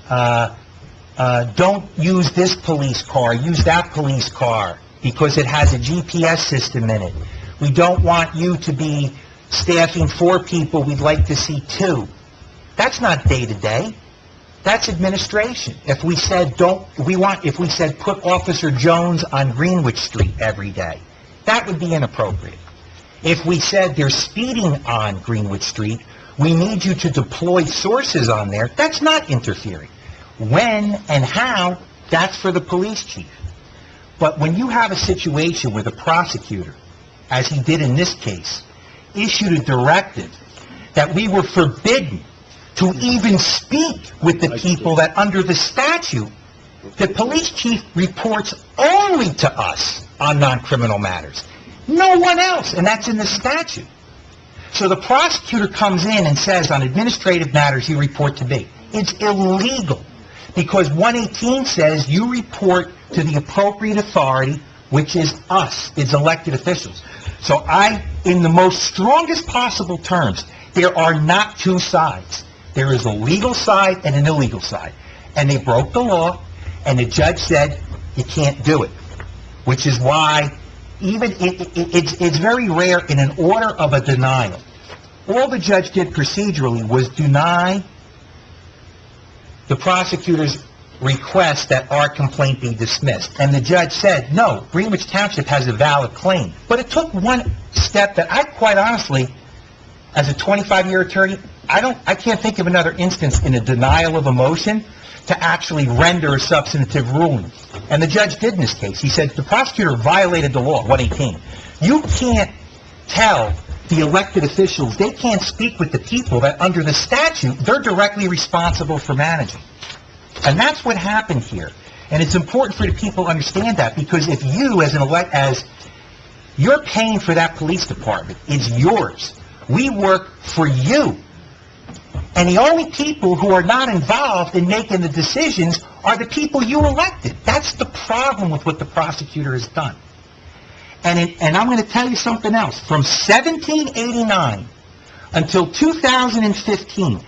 Don't use this police car, use that police car, because it has a GPS system in it. We don't want you to be staffing 4 people, we'd like to see 2. That's not day-to-day. That's administration. If we said put Officer Jones on Greenwich Street every day, that would be inappropriate. If we said they're speeding on Greenwich Street, we need you to deploy sources on there, that's not interfering. When and how, that's for the police chief. But when you have a situation where the prosecutor, as he did in this case, issued a directive that we were forbidden to even speak with the people that under the statute, the police chief reports only to us on non-criminal matters. No one else, and that's in the statute. So the prosecutor comes in and says, on administrative matters, you report to me. It's illegal, because 118 says you report to the appropriate authority, which is us, it's elected officials. So in the most strongest possible terms, there are not 2 sides. There is a legal side and an illegal side. And they broke the law, and the judge said, you can't do it. Which is why it's very rare in an order of a denial. All the judge did procedurally was deny the prosecutor's request that our complaint be dismissed. And the judge said, no, Greenwich Township has a valid claim. But it took one step that I quite honestly, as a 25-year attorney, I can't think of another instance in a denial of a motion to actually render a substantive ruling. And the judge did in this case. He said the prosecutor violated the law, 118. You can't tell the elected officials, they can't speak with the people that under the statute, they're directly responsible for managing. And that's what happened here. And it's important for the people to understand that, because if you, as you're paying for that police department, it's yours. We work for you. And the only people who are not involved in making the decisions are the people you elected. That's the problem with what the prosecutor has done. And I'm going to tell you something else. From 1789 until 2015,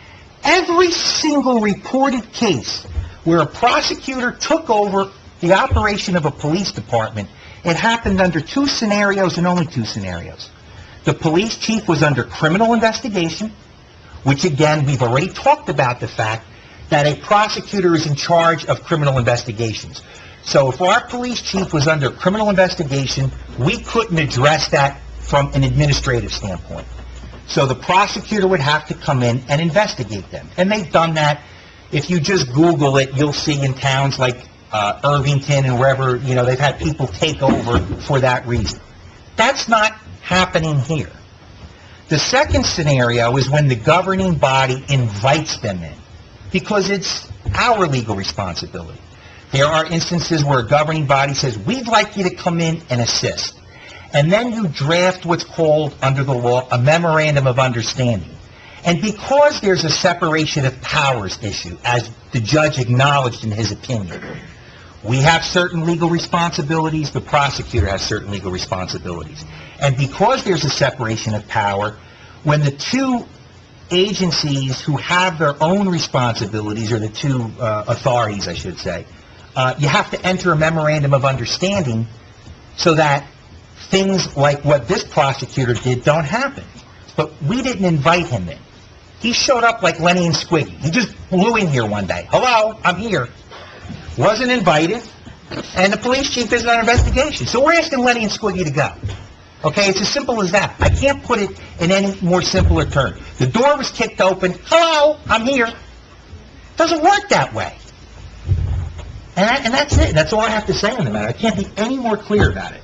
every single reported case where a prosecutor took over the operation of a police department, it happened under 2 scenarios and only 2 scenarios. The police chief was under criminal investigation, which again, we've already talked about the fact that a prosecutor is in charge of criminal investigations. So if our police chief was under criminal investigation, we couldn't address that from an administrative standpoint. So the prosecutor would have to come in and investigate them. And they've done that. If you just Google it, you'll see in towns like Irvington and wherever, they've had people take over for that reason. That's not happening here. The second scenario is when the governing body invites them in, because it's our legal responsibility. There are instances where a governing body says, we'd like you to come in and assist. And then you draft what's called, under the law, a memorandum of understanding. And because there's a separation of powers issue, as the judge acknowledged in his opinion, we have certain legal responsibilities, the prosecutor has certain legal responsibilities. And because there's a separation of power, when the 2 agencies who have their own responsibilities, or the 2 authorities, I should say, you have to enter a memorandum of understanding so that things like what this prosecutor did don't happen. But we didn't invite him in. He showed up like Lenny and Squiggy. He just blew in here one day. Hello, I'm here. Wasn't invited, and the police chief isn't on investigation. So we're asking Lenny and Squiggy to go. Okay, it's as simple as that. I can't put it in any more simpler term. The door was kicked open. Hello, I'm here. It doesn't work that way. And that's it. That's all I have to say on the matter. I can't be any more clear about it.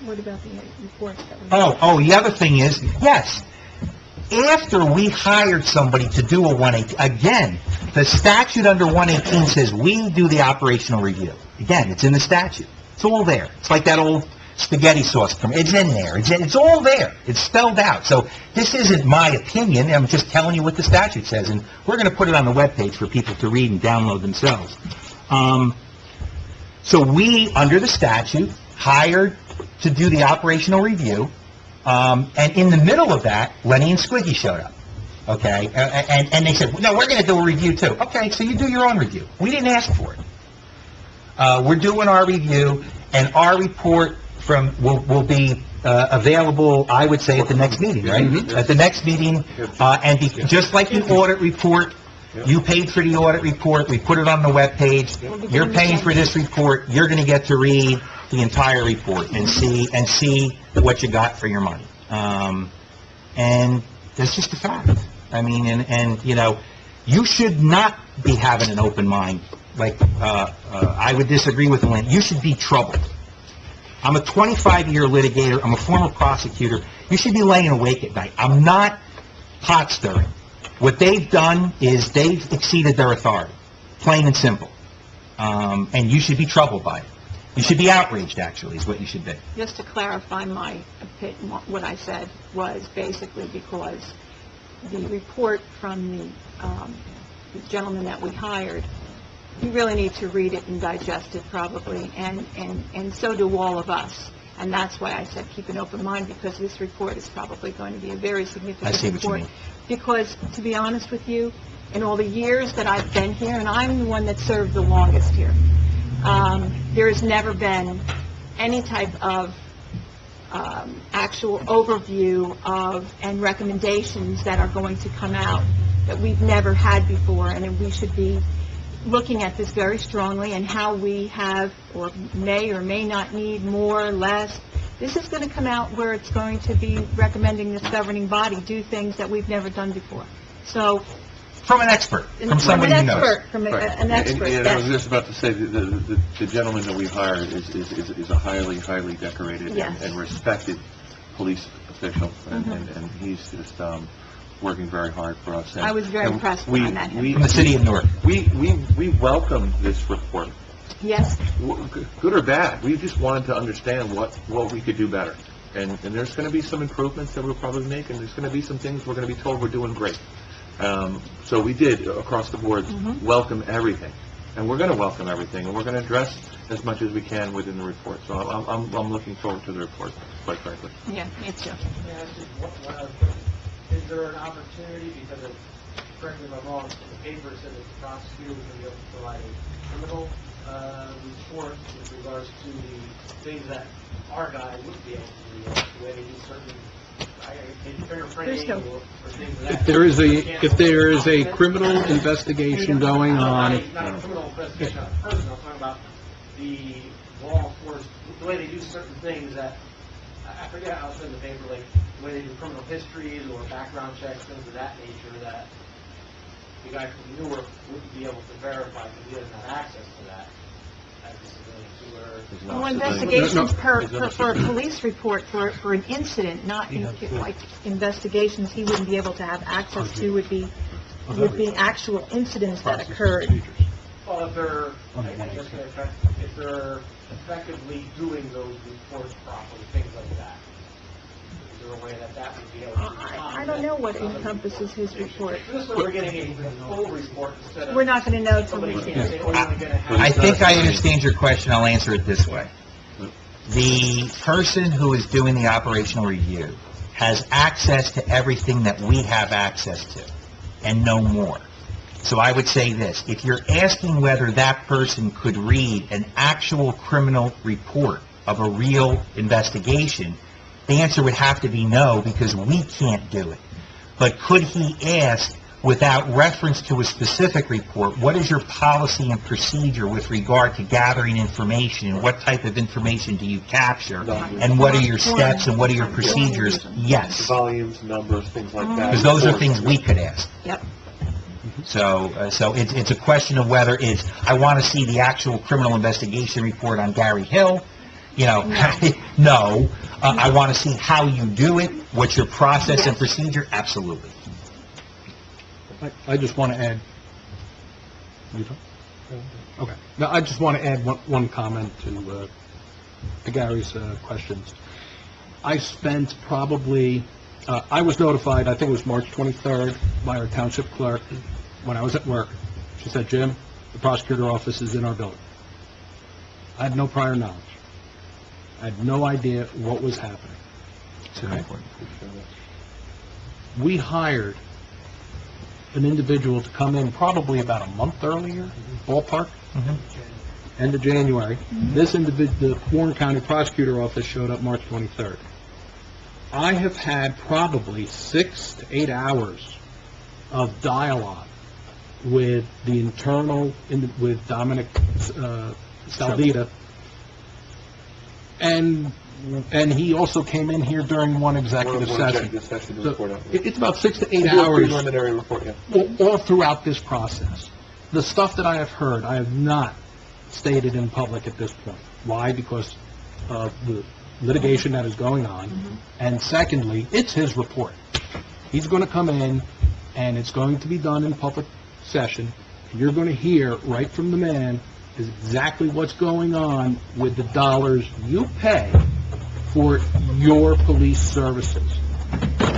What about the reports that we... The other thing is, yes, after we hired somebody to do a 118, again, the statute under 118 says we do the operational review. Again, it's in the statute. It's all there. It's like that old spaghetti sauce. It's in there. It's all there. It's spelled out. So this isn't my opinion. I'm just telling you what the statute says. And we're going to put it on the webpage for people to read and download themselves. So we, under the statute, hired to do the operational review. And in the middle of that, Lenny and Squiggy showed up. okay? And they said, no, we're going to do a review too. Okay, so you do your own review. We didn't ask for it. We're doing our review, and our report will be available, I would say, at the next meeting, right? At the next meeting, just like the audit report, you paid for the audit report, we put it on the webpage, you're paying for this report, you're going to get to read the entire report and see what you got for your money. And that's just a fact. I mean, and you know, you should not be having an open mind. Like, I would disagree with Lynn. You should be troubled. I'm a 25-year litigator. I'm a former prosecutor. You should be laying awake at night. I'm not pot stirring. What they've done is they've exceeded their authority, plain and simple. And you should be troubled by it. You should be outraged, actually, is what you should be. Just to clarify my opinion, what I said was basically because the report from the gentleman that we hired, you really need to read it and digest it probably, and so do all of us. And that's why I said keep an open mind, because this report is probably going to be a very significant I see what you report. mean. Because, to be honest with you, in all the years that I've been here, and I'm the one that served the longest here, there has never been any type of actual overview of and recommendations that are going to come out that we've never had before, and we should be looking at this very strongly and how we have or may not need more or less. This is going to come out where it's going to be recommending this governing body do things that we've never done before. So, From an expert, from somebody who knows. From Right. an expert, And I was yes. just about to say, the gentleman that we hired is a highly decorated Yes. and respected police official, and he's just working very hard for us. And- I was very and impressed when I met him. From the city of Newark. We welcome this report, Yes, good or bad. We just wanted to understand what we could do better. And there's going to be some improvements that we'll probably make, and there's going to be some things we're going to be told we're doing great. So we did, across the board, welcome everything. And we're going to welcome everything, and we're going to address as much as we can within the report. So I'm looking forward to the report, quite frankly. yeah, me too. Is there an opportunity, because of, correct me if I'm wrong, in the paper it said that the prosecutor was going to be able to provide a criminal report with regards to the things that our guy wouldn't be able to do, the way they do certain, maybe fingerprinting or things of that. If there is a criminal investigation going on, Not a criminal investigation on a person, I'm talking about the law enforcement, the way they do certain things that, I forget how it's in the paper, like the way they do criminal histories or background checks, things of that nature, that the guy from Newark wouldn't be able to verify because he doesn't have access to that as a civilian. Well, investigations for a police report for an incident, not like investigations he wouldn't be able to have access to would be actual incidents that occurred. Well, if they're, if they're effectively doing those reports properly, things like that. Is there a way that would be able to... I don't know what encompasses his report. This way we're getting a full report instead of... We're not going to know till Somebody we can't say, oh, you're only going to have... I think I understand your question. I'll answer it this way. The person who is doing the operational review has access to everything that we have access to, and no more. So I would say this: if you're asking whether that person could read an actual criminal report of a real investigation, the answer would have to be no, because we can't do it. But could he ask, without reference to a specific report, what is your policy and procedure with regard to gathering information? What type of information do you capture? And what are your steps and what are your procedures? Yes. Volumes, numbers, things like that. Because those are things we could ask. Yep. So it's a question of whether it's, I want to see the actual criminal investigation report on Gary Hill, you know, no. I want to see how you do it, what's your process and procedure, absolutely. I just want to add... You don't? Okay. No, I just want to add one comment to Gary's questions. I spent probably... I was notified, I think it was March 23rd, by our township clerk when I was at work. She said, "Jim, the prosecutor office is in our building." I had no prior knowledge. I had no idea what was happening. Okay? We hired an individual to come in probably about a month earlier, ballpark, end of January. This individual, the Warren County Prosecutor Office showed up March 23rd. I have had probably 6 to 8 hours of dialogue with the internal, with Dominic Saldita, and he also came in here during one executive session. So it's about 6 to 8 hours all throughout this process. The stuff that I have heard, I have not stated in public at this point. Why? Because of the litigation that is going on. And secondly, it's his report. He's going to come in, and it's going to be done in public session, and you're going to hear right from the man is exactly what's going on with the dollars you pay for your police services.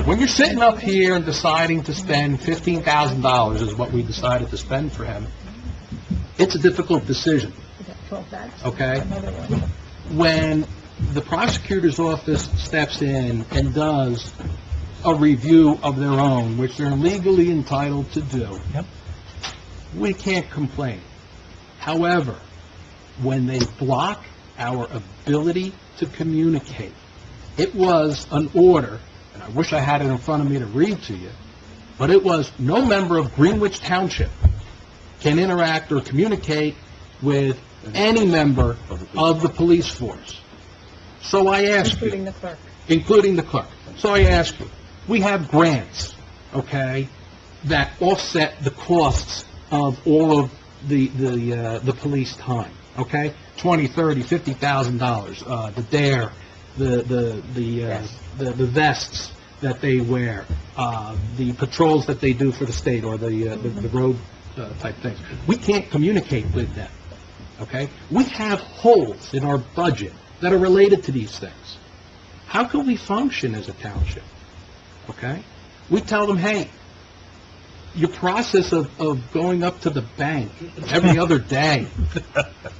When you're sitting up here and deciding to spend $15,000 is what we decided to spend for him, it's a difficult decision, okay? When the prosecutor's office steps in and does a review of their own, which they're legally entitled to do, we can't complain. However, when they block our ability to communicate, it was an order, and I wish I had it in front of me to read to you, but it was no member of Greenwich Township can interact or communicate with any member of the police force. So I ask you, including the clerk. So I ask you, we have grants, okay, that offset the costs of all of the police time, okay? $20, $30, $50,000, the DARE, the vests that they wear, the patrols that they do for the state, or the road type things. We can't communicate with them, okay? We have holes in our budget that are related to these things. How can we function as a township, okay? We tell them, hey, your process of going up to the bank every other day,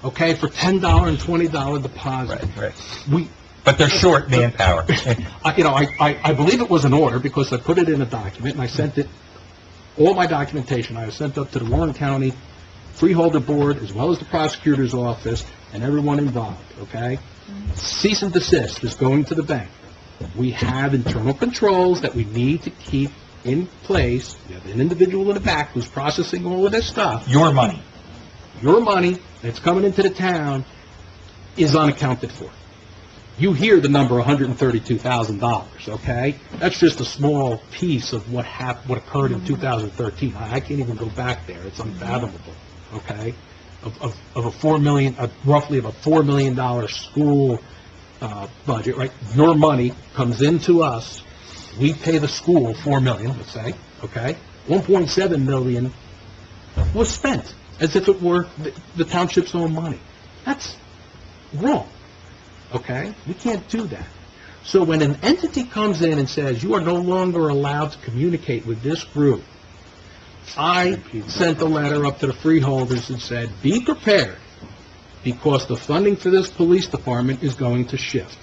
okay, for $10 and $20 deposit. Right. But they're short manpower. I believe it was an order because I put it in a document and I sent it, all my documentation I sent up to the Warren County Freeholder Board as well as the prosecutor's office and everyone involved, okay? Cease and desist is going to the bank. We have internal controls that we need to keep in place. We have an individual in the back who's processing all of this stuff. Your money. Your money that's coming into the town is unaccounted for. You hear the number $132,000, okay? That's just a small piece of what occurred in 2013. I can't even go back there. It's unfathomable, okay? Of a $4 million, roughly of a $4 million school budget, right? Your money comes into us. We pay the school $4 million, let's say, okay? $1.7 million was spent as if it were the township's own money. That's wrong, okay? We can't do that. So when an entity comes in and says, you are no longer allowed to communicate with this group, I sent a letter up to the freeholders and said, be prepared, because the funding for this police department is going to shift.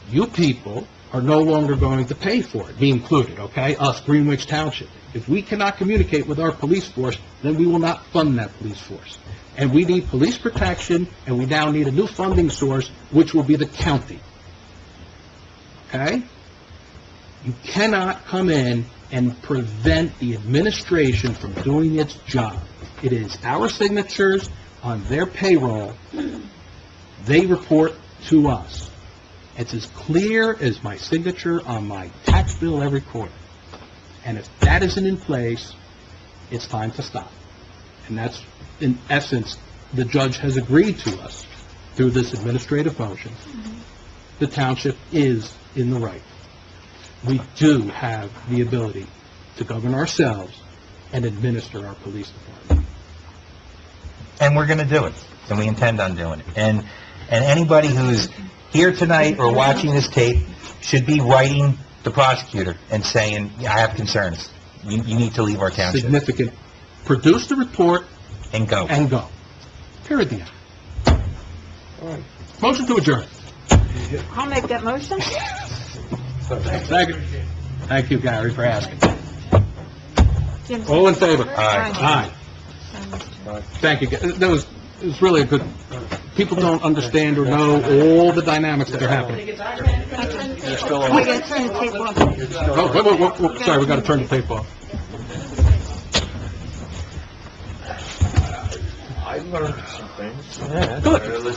You people are no longer going to pay for it, me included, okay? Us, Greenwich Township. If we cannot communicate with our police force, then we will not fund that police force. And we need police protection, and we now need a new funding source, which will be the county. Okay? You cannot come in and prevent the administration from doing its job. It is our signatures on their payroll. They report to us. It's as clear as my signature on my tax bill every quarter. And if that isn't in place, it's time to stop. And that's, in essence, the judge has agreed to us through this administrative motion. The township is in the right. We do have the ability to govern ourselves and administer our police department. And we're going to do it, and we intend on doing it. And anybody who's here tonight or watching this tape should be writing the prosecutor and saying, I have concerns. You need to leave our township. Significant. Produce the report. And go. And go. Period. The end. All right. Motion to adjourn. I'll make that motion. Second. Thank you, Gary, for asking. Jim? All in favor? Aye. Aye. Thank you. That was, it was really a good, people don't understand or know all the dynamics that are happening. We gotta turn the tape off. Oh, wait, sorry, we gotta turn the tape off. I learned some things. Good. Listening